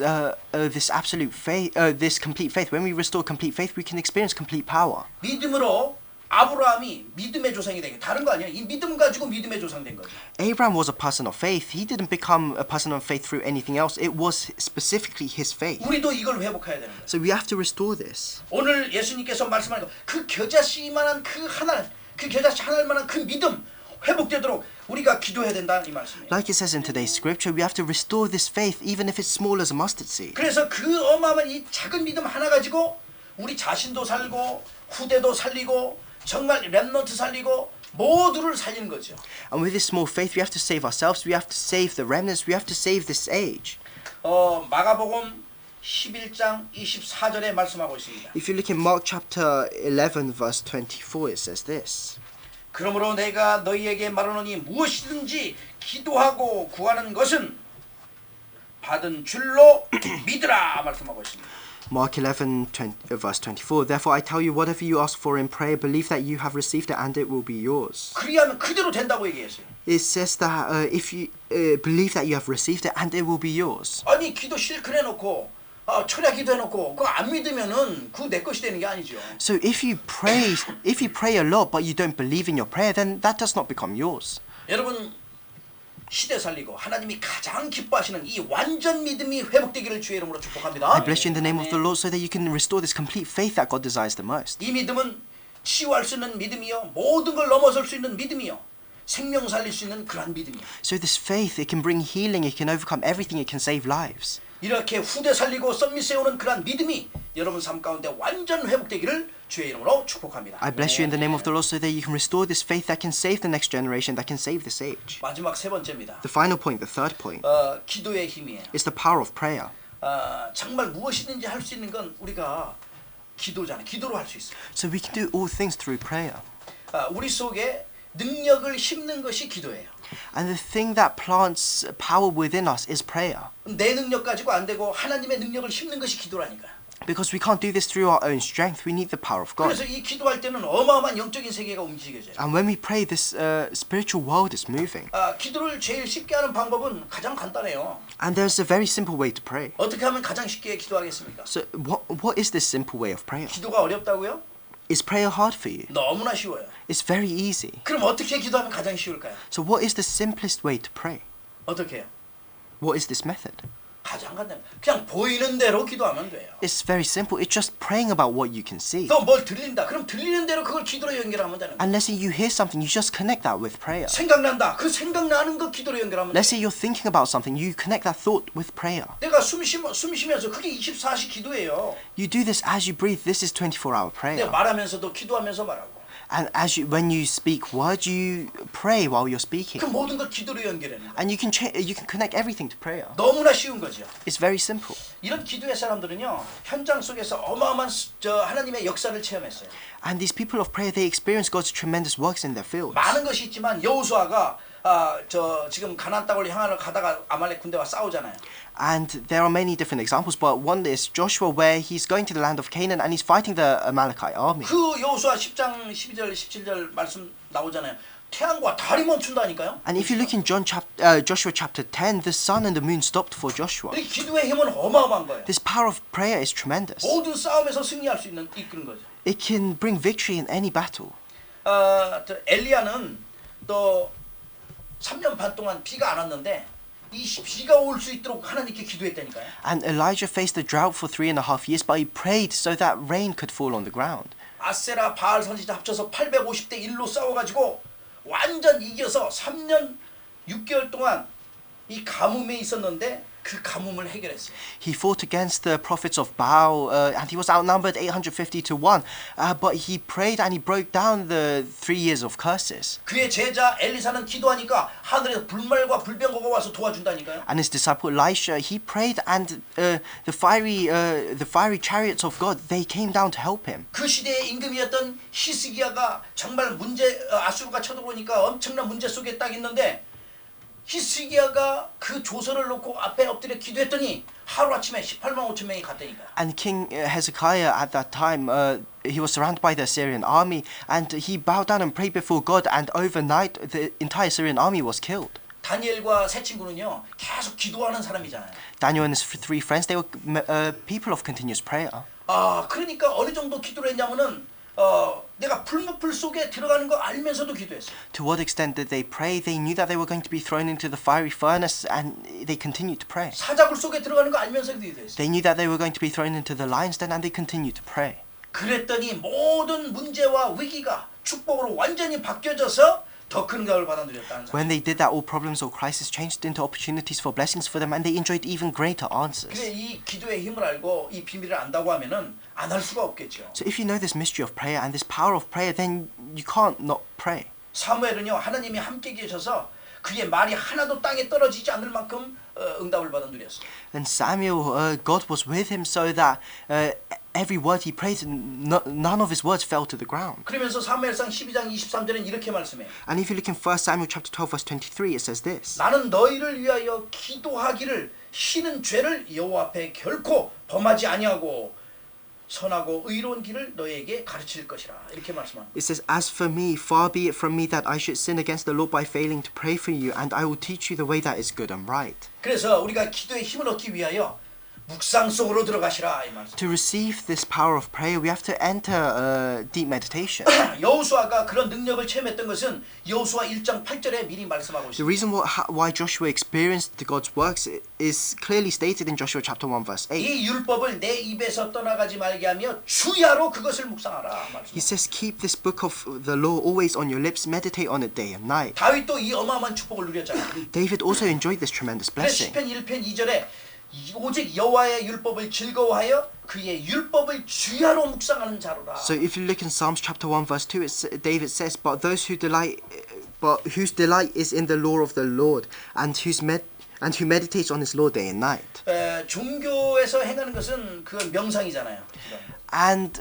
Speaker 1: this absolute faith, this complete faith. When we restore complete faith, we can experience complete power.
Speaker 2: 믿음으로 아브라함이 믿음의 조상이 되게 다른 거 아니에요. 이 믿음 가지고 믿음의 조상 된 거죠.
Speaker 1: Abraham was a person of faith. He didn't become a person of faith through anything else. It was specifically his faith.
Speaker 2: 우리도 이걸 회복해야 되는 거예요.
Speaker 1: So we have to restore this.
Speaker 2: 오늘 예수님께서 말씀하는 그 겨자씨만한 그 겨자씨 하나만한 그 믿음 회복되도록 우리가 기도해야 된다 이 말씀이에요.
Speaker 1: Like it says in today's scripture, we have to restore this faith even if it's small as a mustard seed.
Speaker 2: 그래서 그 어마어마한 이 작은 믿음 하나 가지고 우리 자신도 살고 후대도 살리고 정말 렘넌트 살리고 모두를 살리는 거죠.
Speaker 1: And with this small faith, we have to save ourselves, we have to save the remnants, we have to save this age.
Speaker 2: 마가복음 11장 24절에 말씀하고 있습니다.
Speaker 1: If you look in Mark chapter 11 verse 24, it says this.
Speaker 2: 그러므로 내가 너희에게 말하노니 무엇이든지 기도하고 구하는 것은 받은 줄로 믿으라 말씀하고 있습니다.
Speaker 1: Mark 11 verse 24. Therefore I tell you, whatever you ask for in prayer, believe that you have received it and it will be yours.
Speaker 2: 그리하면 그대로 된다고 얘기했어요.
Speaker 1: It says that if you believe that you have received it and it will be yours.
Speaker 2: 아니 기도 실컷 해놓고 철야 기도해놓고 그거 안 믿으면은 그거 내 것이 되는 게 아니죠.
Speaker 1: So if you pray a lot but you don't believe in your prayer, then that does not become yours.
Speaker 2: 여러분 시대 살리고 하나님이 가장 기뻐하시는 이 완전 믿음이 회복되기를 주의 이름으로 축복합니다.
Speaker 1: I bless you in the name of the Lord so that you can restore this complete faith that God desires the most.
Speaker 2: 이 믿음은 치유할 수 있는 믿음이요, 모든 걸 넘어설 수 있는 믿음이요, 생명 살릴 수 있는 그런 믿음이요.
Speaker 1: So this faith, it can bring healing, it can overcome everything, it can save lives.
Speaker 2: 이렇게 후대 살리고 썸밋 세우는 그런 믿음이 여러분 삶 가운데 완전 회복되기를 주의 이름으로 축복합니다.
Speaker 1: I bless you in the name of the Lord so that you can restore this faith that can save the next generation, that can save this age.
Speaker 2: 마지막 세 번째입니다.
Speaker 1: The final point, the third point,
Speaker 2: 기도의 힘이에요.
Speaker 1: is the power of prayer.
Speaker 2: 정말 무엇이든지 할 수 있는 건 우리가 기도잖아요. 기도로 할 수 있어요.
Speaker 1: So we can do all things through prayer.
Speaker 2: 우리 속에 능력을 심는 것이 기도예요.
Speaker 1: And the thing that plants power within us is prayer.
Speaker 2: 내 능력 가지고 안 되고 하나님의 능력을 심는 것이 기도라니까요.
Speaker 1: Because we can't do this through our own strength, we need the power of God.
Speaker 2: 그래서 이 기도할 때는 어마어마한 영적인 세계가 움직여져요.
Speaker 1: And when we pray, this spiritual world is moving.
Speaker 2: 기도를 제일 쉽게 하는 방법은 가장 간단해요.
Speaker 1: And there's a very simple way to pray.
Speaker 2: 어떻게 하면 가장 쉽게 기도하겠습니까?
Speaker 1: So what is this simple way of prayer?
Speaker 2: 기도가 어렵다고요?
Speaker 1: Is prayer hard for you?
Speaker 2: 너무나 쉬워요.
Speaker 1: It's very easy.
Speaker 2: 그럼 어떻게 기도하면 가장 쉬울까요?
Speaker 1: So what is the simplest way to pray?
Speaker 2: 어떻게 해요?
Speaker 1: What is this method?
Speaker 2: 가장 간단. 그냥 보이는 대로 기도하면 돼요.
Speaker 1: It's very simple. It's just praying about what you can see.
Speaker 2: 또 뭘 들린다. 그럼 들리는 대로 그걸 기도로 연결하면 되는 거예요.
Speaker 1: And let's say you hear something, you just connect that with prayer.
Speaker 2: 생각난다. 그 생각나는 거 기도로 연결하면
Speaker 1: Let's
Speaker 2: 돼요.
Speaker 1: say you're thinking about something, you connect that thought with prayer.
Speaker 2: 내가 숨 쉬면서 그게 24시 기도예요.
Speaker 1: You do this as you breathe. This is 24-hour prayer.
Speaker 2: 내가 말하면서도 기도하면서 말하고.
Speaker 1: And when you speak words, you pray while you're speaking.
Speaker 2: 그 모든 걸 기도로 연결하는 거예요.
Speaker 1: And you can connect everything to prayer.
Speaker 2: 너무나 쉬운 거죠.
Speaker 1: It's very simple.
Speaker 2: 이런 기도의 사람들은요. 현장 속에서 어마어마한 하나님의 역사를 체험했어요.
Speaker 1: And these people of prayer, they experience God's tremendous works in their fields.
Speaker 2: 많은 것이 있지만 여호수아가 지금 가나안 땅을 향하러 가다가 아말렉 군대와 싸우잖아요.
Speaker 1: And there are many different examples, but one is Joshua, where he's going to the land of Canaan and he's fighting the Amalekite army.
Speaker 2: 그 여호수아 10장 12절 17절 말씀 나오잖아요. 태양과 달이 멈춘다니까요.
Speaker 1: And if you look in Joshua chapter 10, the sun and the moon stopped for Joshua.
Speaker 2: 이 기도의 힘은 어마어마한 거예요.
Speaker 1: This power of prayer is tremendous.
Speaker 2: 모든 싸움에서 승리할 수 있는 이끄는 거죠.
Speaker 1: It can bring victory in any battle.
Speaker 2: 엘리야는 또 3년 반 동안 비가 안 왔는데 이 비가 올 수 있도록 하나님께 기도했다니까요.
Speaker 1: And Elijah faced a drought for 3.5 years, but he prayed so that rain could fall on the ground.
Speaker 2: 아세라 바알 선지자 합쳐서 850대 1로 싸워가지고 완전 이겨서 3년 6개월 동안 이 가뭄에 있었는데 그 가뭄을 해결했어요.
Speaker 1: He fought against the prophets of Baal, and he was outnumbered 850 to 1. But he prayed and he broke down the 3 years of curses.
Speaker 2: 그의 제자 엘리사는 기도하니까 하늘에서 불말과 불병거가 와서 도와준다니까요.
Speaker 1: And his disciple Elisha, he prayed, and the fiery chariots of God, they came down to help him.
Speaker 2: 그 시대의 임금이었던 히스기야가 정말 아수르가 쳐들어오니까 엄청난 문제 속에 딱 있는데 히스기야가 그 조서를 놓고 앞에 엎드려 기도했더니 하루아침에 18만 5천 명이 갔다니까.
Speaker 1: And King Hezekiah at that time, he was surrounded by the Assyrian army, and he bowed down and prayed before God, and overnight the entire Assyrian army was killed.
Speaker 2: 다니엘과 세 친구는요 계속 기도하는 사람이잖아요.
Speaker 1: Daniel and his three friends, they were people of continuous prayer.
Speaker 2: 그러니까 어느 정도 기도를 했냐면은 내가 불무불 속에 들어가는 거 알면서도 기도했어요.
Speaker 1: To what extent did they pray? They knew that they were going to be thrown into the fiery furnace, and they continued to pray.
Speaker 2: 사자굴 속에 들어가는 거 알면서 기도했어요.
Speaker 1: They knew that they were going to be thrown into the lion's den, and they continued to pray.
Speaker 2: 그랬더니 모든 문제와 위기가 축복으로 완전히 바뀌어져서 더 큰 응답을 받아 누렸다는 사실.
Speaker 1: When they did that, all problems or crises changed into opportunities for blessings for them, and they enjoyed even greater answers.
Speaker 2: 그래 이 기도의 힘을 알고 이 비밀을 안다고 하면은 안 할 수가 없겠죠.
Speaker 1: So if you know this mystery of prayer and this power of prayer, then you can't not pray.
Speaker 2: 사무엘은요 하나님이 함께 계셔서 그의 말이 하나도 땅에 떨어지지 않을 만큼 응답을 받아 누렸어요.
Speaker 1: Then Samuel, God was with him so that every word he prayed, none of his words fell to the ground.
Speaker 2: 그러면서 사무엘상 12장 23절은 이렇게 말씀해요.
Speaker 1: And if you look in 1 Samuel chapter 12 verse 23, it says this.
Speaker 2: 나는 너희를 위하여 기도하기를 쉬는 죄를 여호와 앞에 결코 범하지 아니하고 선하고 의로운 길을 너희에게 가르칠 것이라 이렇게 말씀합니다.
Speaker 1: It says, As for me, far be it from me that I should sin against the Lord by failing to pray for you, and I will teach you the way that is good and right.
Speaker 2: 그래서 우리가 기도의 힘을 얻기 위하여 묵상 속으로 들어가시라 이 말씀.
Speaker 1: To receive this power of prayer, we have to enter deep meditation.
Speaker 2: 여호수아가 그런 능력을 체험했던 것은 여호수아 1장 8절에 미리 말씀하고
Speaker 1: The
Speaker 2: 있습니다.
Speaker 1: reason why Joshua experienced God's works is clearly stated in Joshua chapter 1 verse 8.
Speaker 2: 이 율법을 내 입에서 떠나가지 말게 하며 주야로 그것을 묵상하라 말씀.
Speaker 1: He says, keep this book of the law always on your lips, meditate on it day and night.
Speaker 2: 다윗도 이 어마어마한 축복을 누렸잖아요.
Speaker 1: David also enjoyed this tremendous
Speaker 2: 그래서
Speaker 1: blessing.
Speaker 2: 시편 1편 2절에 오직 여호와의 율법을 즐거워하여 그의 율법을 주야로 묵상하는 자로라.
Speaker 1: So if you look in Psalms chapter 1 verse 2, David says, but whose delight is in the law of the Lord, and who meditates on his law day and night.
Speaker 2: 종교에서 행하는 것은 그건 명상이잖아요.
Speaker 1: And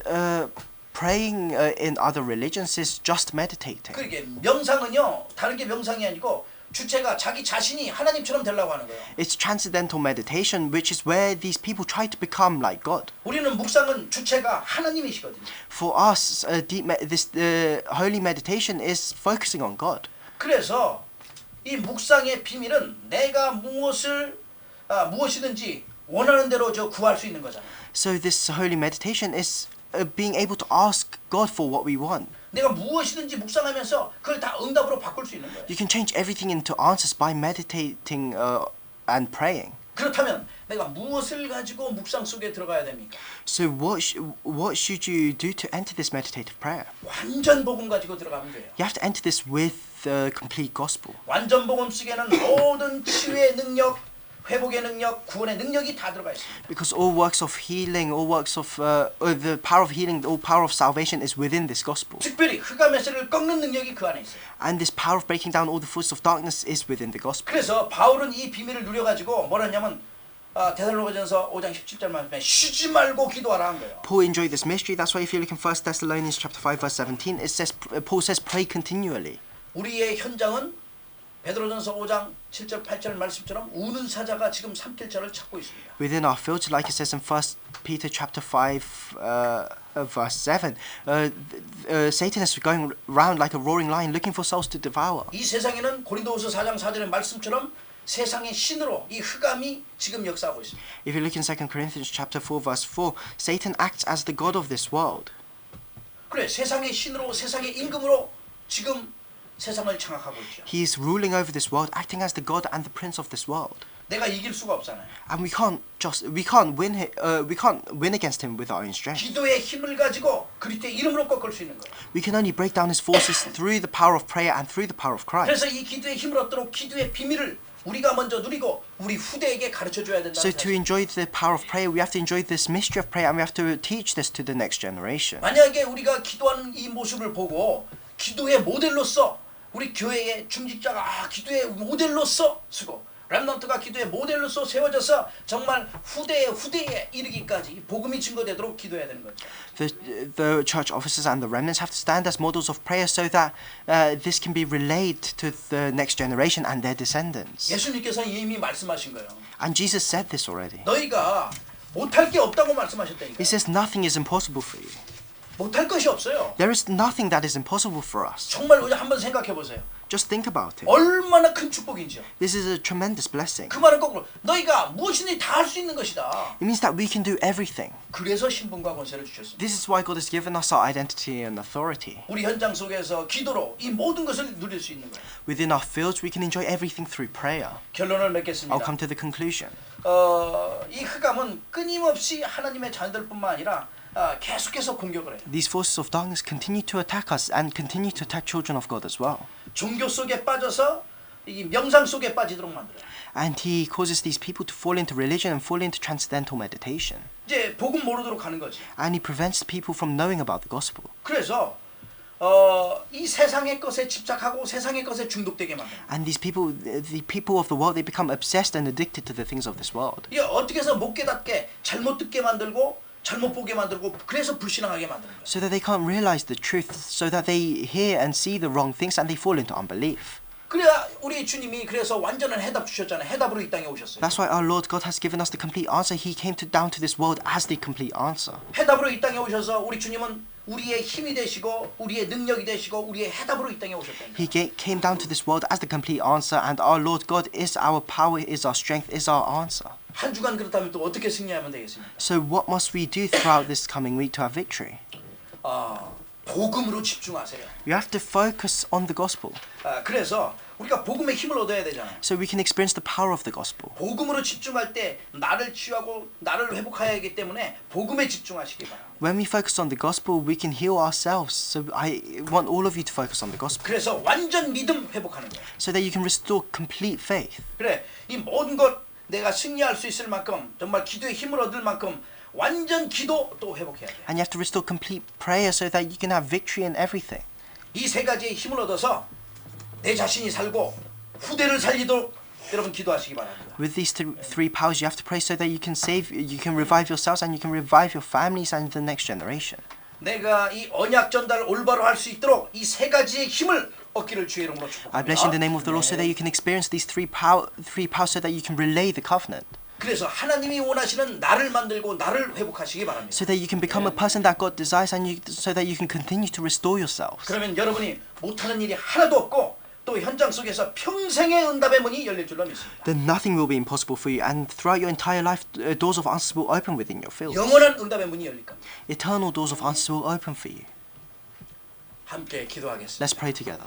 Speaker 1: praying in other religions is just meditating.
Speaker 2: 그러게 명상은요 다른 게 명상이 아니고 주체가 자기 자신이 하나님처럼 되려고 하는 거예요.
Speaker 1: It's transcendental meditation, which is where these people try to become like God.
Speaker 2: 우리는 묵상은 주체가 하나님이시거든요.
Speaker 1: For us, this holy meditation is focusing on God.
Speaker 2: 그래서 이 묵상의 비밀은 내가 무엇이든지 원하는 대로 구할 수 있는 거잖아요.
Speaker 1: So this holy meditation is being able to ask God for what we want.
Speaker 2: 내가 무엇이든지 묵상하면서 그걸 다 응답으로 바꿀 수 있는 거예요.
Speaker 1: You can change everything into answers by meditating and praying.
Speaker 2: 그렇다면 내가 무엇을 가지고 묵상 속에 들어가야 됩니까?
Speaker 1: So what should you do to enter this meditative prayer?
Speaker 2: 완전 복음 가지고 들어가면 돼요.
Speaker 1: You have to enter this with the complete gospel.
Speaker 2: 완전 복음 속에는 모든 치유의 능력, 회복의 능력, 구원의 능력이 다 들어가 있습니다.
Speaker 1: Because all works of healing, all works of the power of healing, all power of salvation is within this gospel.
Speaker 2: 특별히 흑암 메시지를 꺾는 능력이 그 안에 있어요.
Speaker 1: And this power of breaking down all the forces of darkness is within the gospel.
Speaker 2: 그래서 바울은 이 비밀을 누려가지고 뭐랬냐면 데살로니가전서 5장 17절 말씀에 쉬지 말고 기도하라 한 거예요.
Speaker 1: Paul enjoyed this mystery. That's why if you look in 1 Thessalonians chapter 5 verse 17, it says Paul says pray continually.
Speaker 2: 우리의 현장은 베드로전서 5장 7절 8절 말씀처럼 우는 사자가 지금 삼킬자를 찾고 있습니다.
Speaker 1: Within our fields, like it says in 1 Peter chapter 5 verse 7, Satan is going around like a roaring lion looking for souls to devour.
Speaker 2: 이 세상에는 고린도후서 4장 4절의 말씀처럼 세상의 신으로 이 흑암이 지금 역사하고 있습니다.
Speaker 1: If you look in 2 Corinthians chapter 4 verse 4, Satan acts as the god of this world.
Speaker 2: 그래 세상의 신으로 세상의 임금으로 지금 세상을 장악하고 있죠.
Speaker 1: He is ruling over this world, acting as the god and the prince of this world.
Speaker 2: 내가 이길 수가 없잖아요.
Speaker 1: And we can't win against him with our own strength.
Speaker 2: 기도의 힘을 가지고 그리스도의 이름으로 꺾을 수 있는 거예요.
Speaker 1: We can only break down his forces through the power of prayer and through the power of Christ.
Speaker 2: 그래서 이 기도의 힘을 얻도록 기도의 비밀을 우리가 먼저 누리고 우리 후대에게 가르쳐 줘야 된다는
Speaker 1: So to
Speaker 2: 사실.
Speaker 1: enjoy the power of prayer, we have to enjoy this mystery of prayer, and we have to teach this to the next generation.
Speaker 2: 만약에 우리가 기도하는 이 모습을 보고 기도의 모델로서 우리 교회의 중직자가 기도의 모델로서 쓰고 렘넌트가 기도의 모델로서 세워져서 정말 후대에 이르기까지 복음이 증거되도록 기도해야 되는 거죠.
Speaker 1: The church officers and the remnants have to stand as models of prayer so that this can be relayed to the next generation and their descendants.
Speaker 2: 예수님께서 이미 말씀하신 거예요.
Speaker 1: And Jesus said this already.
Speaker 2: 너희가 못할 게 없다고 말씀하셨다니까.
Speaker 1: He says nothing is impossible for you.
Speaker 2: 못할 것이 없어요.
Speaker 1: There is nothing that is impossible for us.
Speaker 2: 정말 우리 한번 생각해 보세요.
Speaker 1: Just think about it.
Speaker 2: 얼마나 큰 축복인지요.
Speaker 1: This is a tremendous blessing.
Speaker 2: 그 말은 거꾸로 너희가 무엇이든지 다 할 수 있는 것이다.
Speaker 1: It means that we can do everything.
Speaker 2: 그래서 신분과 권세를 주셨습니다.
Speaker 1: This is why God has given us our identity and authority.
Speaker 2: 우리 현장 속에서 기도로 이 모든 것을 누릴 수 있는 거예요.
Speaker 1: Within our fields, we can enjoy everything through prayer.
Speaker 2: 결론을
Speaker 1: I'll
Speaker 2: 맺겠습니다.
Speaker 1: come to the conclusion.
Speaker 2: 이 흑암은 끊임없이 하나님의 자녀들뿐만 아니라 계속해서 공격을 해요.
Speaker 1: These forces of darkness continue to attack us and continue to attack children of God as well.
Speaker 2: 종교 속에 빠져서 이 명상 속에 빠지도록 만들어요.
Speaker 1: And he causes these people to fall into religion and fall into transcendental meditation.
Speaker 2: 이제 복음 모르도록 하는 거지.
Speaker 1: And he prevents people from knowing about the gospel.
Speaker 2: 그래서 이 세상의 것에 집착하고 세상의 것에 중독되게 만들어요.
Speaker 1: And these people, the people of the world, they become obsessed and addicted to the things of this world.
Speaker 2: 이게 어떻게 해서 못 깨닫게 잘못 듣게 만들고 잘못 보게 만들고 그래서 불신앙하게 만드는 거예요.
Speaker 1: So that they can't realize the truth, so that they hear and see the wrong things and they fall into unbelief.
Speaker 2: 그래야 우리 주님이 그래서 완전한 해답 주셨잖아요. 해답으로 이 땅에 오셨어요.
Speaker 1: That's why our Lord God has given us the complete answer. He came down to this world as the complete answer.
Speaker 2: 해답으로 이 땅에 오셔서 우리 주님은 우리의 힘이 되시고 우리의 능력이 되시고 우리의 해답으로 이 땅에 오셨다는
Speaker 1: He
Speaker 2: 거예요.
Speaker 1: came down to this world as the complete answer, and our Lord God is our power, is our strength, is our answer.
Speaker 2: 한 주간 그렇다면 또 어떻게 승리하면 되겠습니까?
Speaker 1: So what must we do throughout this coming week to have victory?
Speaker 2: 복음으로 집중하세요.
Speaker 1: You have to focus on the gospel,
Speaker 2: 그래서 우리가 복음의 힘을 얻어야 되잖아요.
Speaker 1: so we can experience the power of the gospel.
Speaker 2: 복음으로 집중할 때 나를 치유하고 나를 회복해야 하기 때문에 복음에 집중하시기 바랍니다.
Speaker 1: When we focus on the gospel, we can heal ourselves. So I want all of you to focus on the gospel,
Speaker 2: 그래서 완전 믿음 회복하는 거예요.
Speaker 1: so that you can restore complete faith.
Speaker 2: 그래 이 모든 것 내가 승리할 수 있을 만큼 정말 기도의 힘을 얻을 만큼 완전 기도 또 회복해야 돼.
Speaker 1: And you have to restore complete prayer so that you can have victory in everything.
Speaker 2: 이 세 가지의 힘을 얻어서 내 자신이 살고 후대를 살리도록 여러분 기도하시기 바랍니다.
Speaker 1: With these three powers, you have to pray so that you can revive yourselves and you can revive your families and the next generation.
Speaker 2: 내가 이 언약 전달을 올바로 할 수 있도록 이 세 가지의 힘을 얻기를 주의 이름으로
Speaker 1: I bless you in the
Speaker 2: 축복합니다.
Speaker 1: name of the Lord so that you can experience these three powers so that you can relay the covenant.
Speaker 2: 그래서 하나님이 원하시는 나를 만들고 나를 회복하시기 바랍니다.
Speaker 1: So that you can become a person that God desires and so that you can continue to restore yourselves.
Speaker 2: 그러면 여러분이 못하는 일이 하나도 없고 또 현장 속에서 평생의 응답의 문이 열릴 줄로 믿습니다.
Speaker 1: Then nothing will be impossible for you, and throughout your entire life, doors of answers will open within your fields.
Speaker 2: 영원한 응답의 문이 열릴 겁니다.
Speaker 1: Eternal doors of answers will open for you.
Speaker 2: 함께 기도하겠습니다.
Speaker 1: Let's pray together.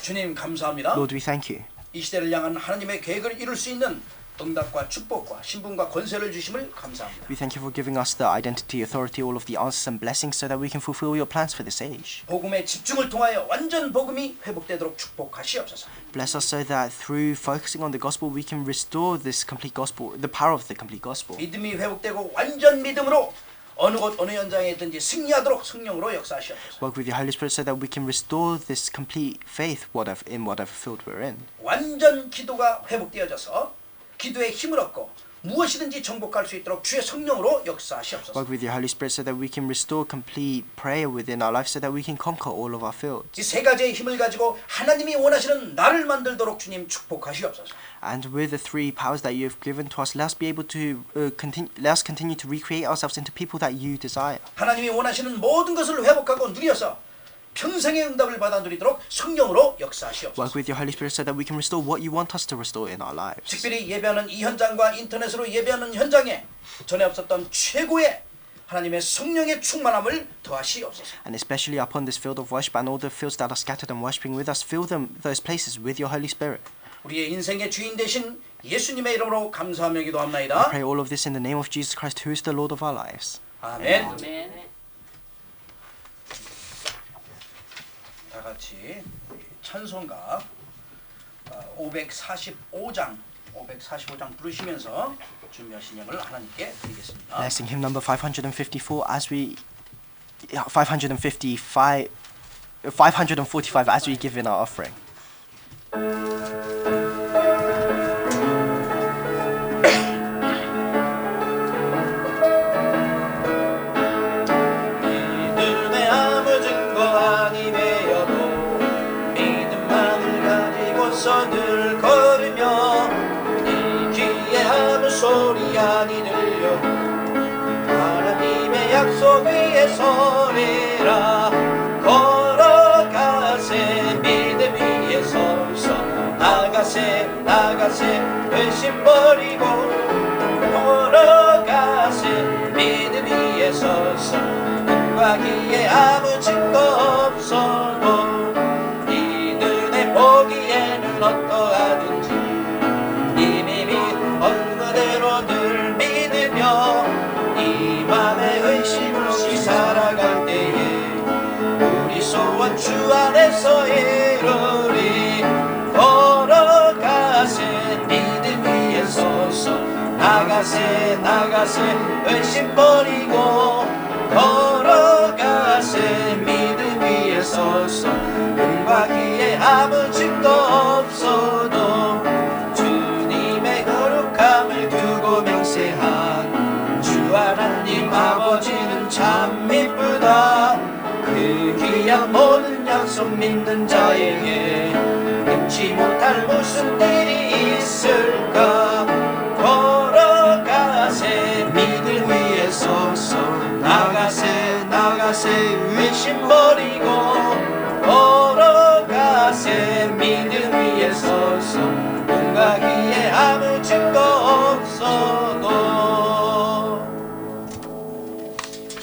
Speaker 2: 주님 감사합니다.
Speaker 1: Lord, we thank you.
Speaker 2: 이 시대를 향한 하나님의 계획을 이룰 수 있는 응답과 축복과 신분과 권세를 주심을 감사합니다.
Speaker 1: We thank you for giving us the identity, authority, all of the answers and blessings so that we can fulfill your plans for this age.
Speaker 2: 복음의 집중을 통하여 완전 복음이 회복되도록 축복하시옵소서.
Speaker 1: Bless us so that through focusing on the gospel, we can restore this complete gospel, the power of the complete gospel.
Speaker 2: 믿음이 회복되고 완전 믿음으로 어느 곳 어느 현장에 있든지 승리하도록 성령으로 역사하시옵소서.
Speaker 1: Work with your Holy Spirit so that we can restore this complete faith in whatever field we're in.
Speaker 2: 완전 기도가 회복되어져서 기도의 힘을 얻고 무엇이든지 정복할 수 있도록 주의 성령으로 역사하시옵소서.
Speaker 1: Work with your Holy Spirit so that we can restore complete prayer within our life so that we can conquer all of our fields.
Speaker 2: 이 세 가지의 힘을 가지고 하나님이 원하시는 나를 만들도록 주님 축복하시옵소서.
Speaker 1: And with the three powers that you have given to us, let us be able to continue to recreate ourselves into people that you desire.
Speaker 2: 하나님이 원하시는 모든 것을 회복하고 누려서 평생의 응답을 받아 누리도록 성령으로 역사하시옵소서.
Speaker 1: Work with your Holy Spirit so that we can restore what you want us to restore in our lives.
Speaker 2: 특별히 예배하는 이 현장과 인터넷으로 예배하는 현장에 전에 없었던 최고의 하나님의 성령의 충만함을 더하시옵소서.
Speaker 1: And especially upon this field of worship and all the fields that are scattered and worshiping with us, fill those places with your Holy Spirit.
Speaker 2: 우리의 인생의 주인 되신 예수님의 이름으로 감사하며
Speaker 1: I
Speaker 2: 기도합나이다.
Speaker 1: pray all of this in the name of Jesus Christ, who is the Lord of our lives.
Speaker 2: 아멘.
Speaker 3: 아멘.
Speaker 2: 다 같이 찬송가 545장 부르시면서 준비하신 예물을 하나님께 드리겠습니다.
Speaker 1: Let's sing hymn number 554 as we 545 as we give in our offering.
Speaker 2: 믿음의 아무 증거 아니 되어도 믿음만을 가지고서 늘 걸으며 이 귀에 아무 소리 아니 들려도 하나님의 약속 위에 서리라. 걸어가세 믿음 위에 서서 나가세 의심 버리고 걸어가세 믿음 위에 서서 눈과 귀에 아무 증거 없어도 이 눈에 보기에는 어떠하든지 이미 믿은 그대로 늘 믿으며 이 맘에 의심 없이 살아갈 때에 우리 소원 주 안에서 이루리. 걸어가세 믿음 위에 서서 나가세 의심 버리고 걸어가세 믿음 위에 서서 눈과 귀에 아무 증거 없어도 주님의 거룩함을 두고 맹세한 주 하나님 아버지는 참 미쁘다. 그 귀한 모든 약속 믿는 자에게 잊지 못할 무슨 일이 있을까. 걸어가세 믿음 위에 서서 나가세 의심 버리고 걸어가세 믿음 위에 서서 눈과 귀에 아무 증거 없어도.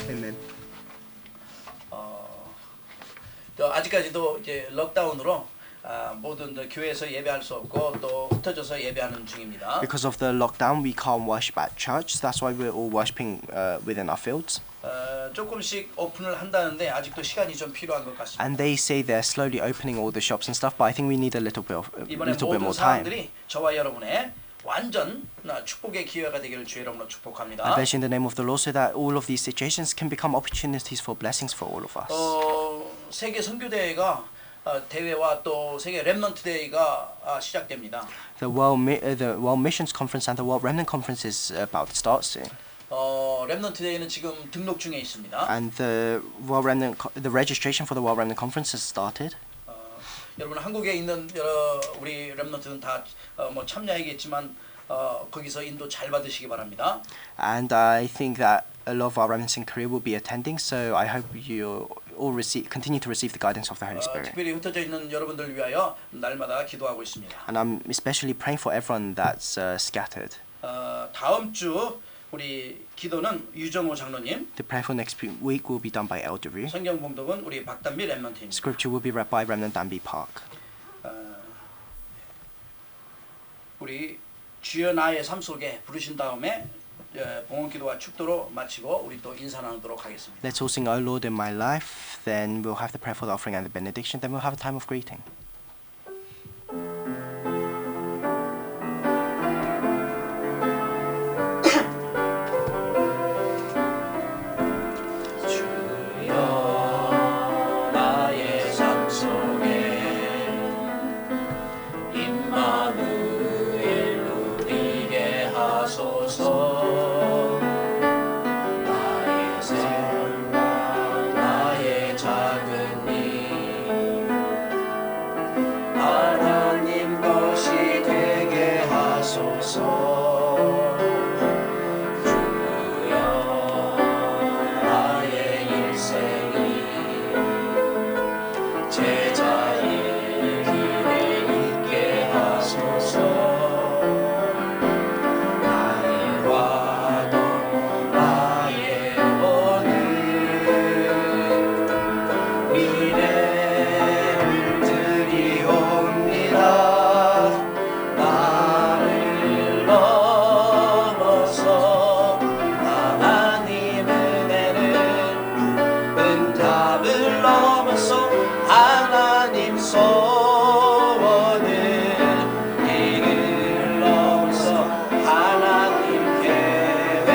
Speaker 1: Amen.
Speaker 2: 또 아직까지도 이제 록다운으로 모든 교회에서 예배할 수 없고 또 흩어져서 예배하는 중입니다.
Speaker 1: Because of the lockdown, we can't worship at church. That's why we're all worshiping within our fields.
Speaker 2: 조금씩 오픈을 한다는데 아직도 시간이 좀 필요한 것 같습니다.
Speaker 1: And they say they're slowly opening all the shops and stuff, but I think we need a little bit
Speaker 2: 이번에
Speaker 1: more
Speaker 2: 모든
Speaker 1: time.
Speaker 2: 사람들이 저와 여러분의 완전 축복의 기회가 되기를 주의 이름으로
Speaker 1: I
Speaker 2: 축복합니다.
Speaker 1: bless you in the name of the Lord so that all of these situations can become opportunities for blessings for all of us.
Speaker 2: 세계 선교대회가 대회와 또 세계 렘넌트 대회가 시작됩니다.
Speaker 1: The World Missions Conference and the World Remnant Conference is about to start soon.
Speaker 2: 렘넌트 대회는 지금 등록 중에 있습니다.
Speaker 1: And the registration for the World Remnant Conference has started.
Speaker 2: 여러분 한국에 있는 우리 렘넌트는 다 참여하겠지만 거기서 인도 잘 받으시기 바랍니다.
Speaker 1: And I think that a lot of our remnants in Korea will be attending, so I hope you all continue to receive the guidance of the Holy Spirit.
Speaker 2: 특별히 흩어져 있는 여러분들 위하여 날마다 기도하고 있습니다.
Speaker 1: And I'm especially praying for everyone that's scattered.
Speaker 2: 다음 주 우리 기도는 유정호 장로님,
Speaker 1: The prayer for next week will be done by Elder Ryu.
Speaker 2: 성경 봉독은 우리 박단비 렘넌트입니다.
Speaker 1: Scripture will be read by Remnant Danby Park.
Speaker 2: 우리 주여 나의 삶 속에 부르신 다음에 봉헌 기도와 축도로 마치고 우리 또 인사 나누도록 하겠습니다.
Speaker 1: Let's all sing, O Lord in my life. Then we'll have the prayer for the offering and the benediction. Then we'll have a time of greeting.
Speaker 2: 주여 나의 삶 속에 임마누엘 누리게 하소서. 나의 삶과 나의 작은 일 하나님 것이 되게 하소서. 제자의 길에 있게 하소서. 나의 과도 나의 오늘 미래를 드리옵니다. 나를 넘어서 하나님 은혜는 응답을 넘어서 하나님 소원을 이를 넘어서 하나님 계획을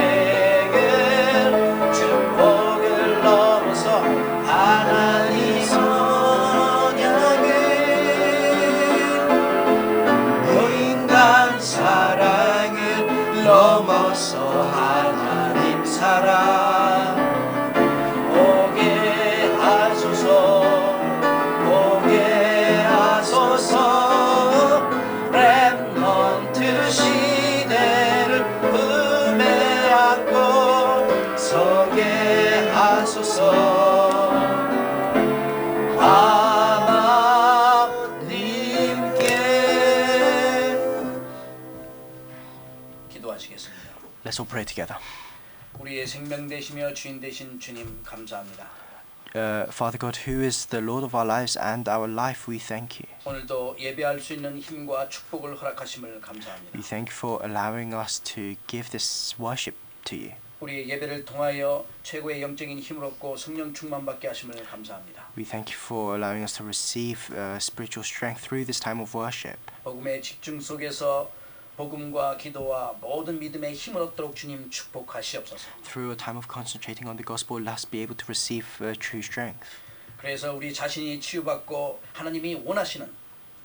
Speaker 2: 축복을 넘어서 하나님 선약을 인간 사랑을 넘어서 하나님 사랑 오게 하소서. 오게 하소서. 렘넌트 시대를 품에 안고 서게 하소서. 하나님께 기도하시겠습니다.
Speaker 1: Let's all pray together.
Speaker 2: 우리의 생명 되시며 주인 되신 주님 감사합니다.
Speaker 1: Father God, who is the Lord of our lives and our life, we thank you.
Speaker 2: 오늘도 예배할 수 있는 힘과 축복을 허락하심을 감사합니다.
Speaker 1: We thank you for allowing us to give this worship to you.
Speaker 2: 우리의 예배를 통하여 최고의 영적인 힘을 얻고 성령 충만받게 하심을 감사합니다.
Speaker 1: We thank you for allowing us to receive spiritual strength through this time of worship.
Speaker 2: 복음의 집중 속에서 복음과 기도와 모든 믿음의 힘을 얻도록 주님 축복하시옵소서.
Speaker 1: Through a time of concentrating on the gospel, let us be able to receive true strength.
Speaker 2: 그래서 우리 자신이 치유받고 하나님이 원하시는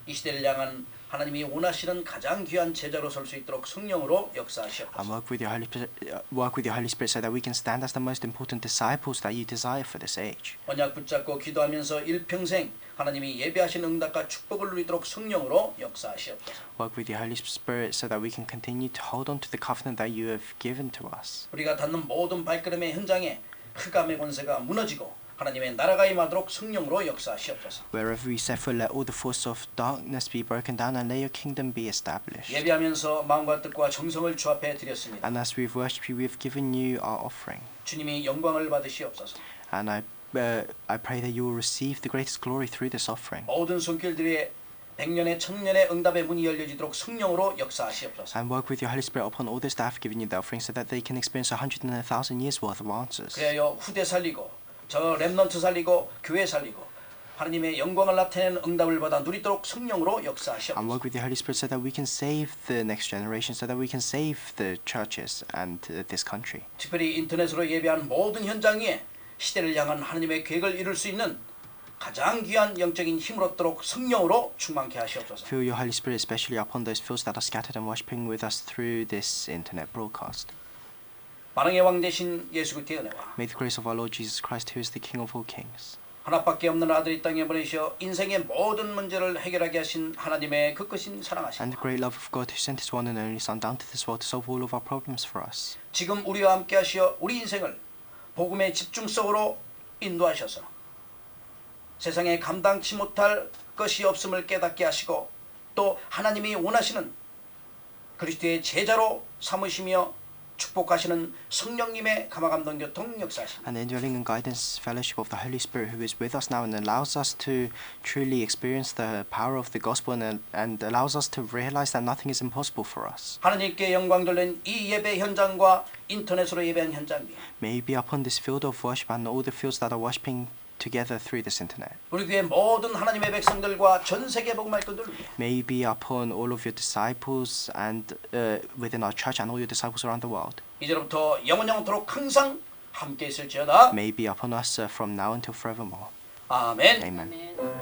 Speaker 2: 이 시대를 향한 하나님이 원하시는 가장 귀한 제자로 설 수 있도록 성령으로 역사하시옵소서.
Speaker 1: And work with your Holy Spirit so that we can stand as the most important disciples that you desire for this age.
Speaker 2: 언약 붙잡고 기도하면서 일평생 하나님이 예배하신 응답과 축복을 누리도록 성령으로 역사하시옵소서.
Speaker 1: Work with your Holy Spirit so that we can continue to hold on to the covenant that you have given to us.
Speaker 2: 우리가 닿는 모든 발걸음의 현장에 흑암의 권세가 무너지고 하나님의 나라가 임하도록 성령으로 역사하시옵소서.
Speaker 1: Wherever we set foot, let all the forces of darkness be broken down and let your kingdom be established.
Speaker 2: 예배하면서 마음과 뜻과 정성을 주 앞에 드렸습니다.
Speaker 1: And as we've worshipped you, we've given you our offering.
Speaker 2: 주님이 영광을 받으시옵소서.
Speaker 1: And I pray that you will receive the greatest glory through this offering.
Speaker 2: 모든 손길들의 100년의 1000년의 응답의 문이 열려지도록 성령으로 역사하시옵소서.
Speaker 1: And work with your Holy Spirit upon all this that have given you the offering so that they can experience 100 and 1,000 years worth of answers.
Speaker 2: 그래야 후대 살리고 저 렘넌트 살리고 교회 살리고 하나님의 영광을 나타내는 응답을 받아 누리도록 성령으로
Speaker 1: And
Speaker 2: 역사하시옵소서.
Speaker 1: work with the Holy Spirit so that we can save the next generation, so that we can save the churches and this country.
Speaker 2: 특별히 인터넷으로 예배한 모든 현장 위에 시대를 향한 하나님의 계획을 이룰 수 있는 가장 귀한 영적인 힘을 얻도록 성령으로 충만케 하시옵소서.
Speaker 1: Feel your Holy Spirit especially upon those fields that are scattered and worshipping with us through this internet broadcast.
Speaker 2: 만왕의 왕 되신 예수 그리스도의 은혜와
Speaker 1: May the grace of our Lord Jesus Christ, who is the King of all kings,
Speaker 2: 하나밖에 없는 아들이 땅에 보내셔 인생의 모든 문제를 해결하게 하신 하나님의 그 크신 사랑하심,
Speaker 1: and the great love of God who sent his one and only Son down to this world to solve all of our problems for us,
Speaker 2: 지금 우리와 함께 하시어 우리 인생을 복음의 집중 속으로 인도하셔서 세상에 감당치 못할 것이 없음을 깨닫게 하시고 또 하나님이 원하시는 그리스도의 제자로 삼으시며 축복하시는 성령님의 감화감동 교통 역사하심.
Speaker 1: and the indwelling and guidance fellowship of the Holy Spirit who is with us now and allows us to truly experience the power of the gospel and allows us to realize that nothing is impossible for us.
Speaker 2: 하나님께 영광 돌린 이 예배 현장과 인터넷으로 예배한 현장 위에
Speaker 1: May it be upon this field of worship and all the fields that are worshipping together through this internet.
Speaker 2: 우리 교회 모든 하나님의 백성들과 전 세계 복음할 것들 위해
Speaker 1: May it be upon all of your disciples and within our church and all your disciples around the world.
Speaker 2: 이제부터 영원토록 항상 함께 있을지어다.
Speaker 1: May it be upon us from now until forevermore.
Speaker 2: 아멘.
Speaker 1: Amen.
Speaker 3: 아멘.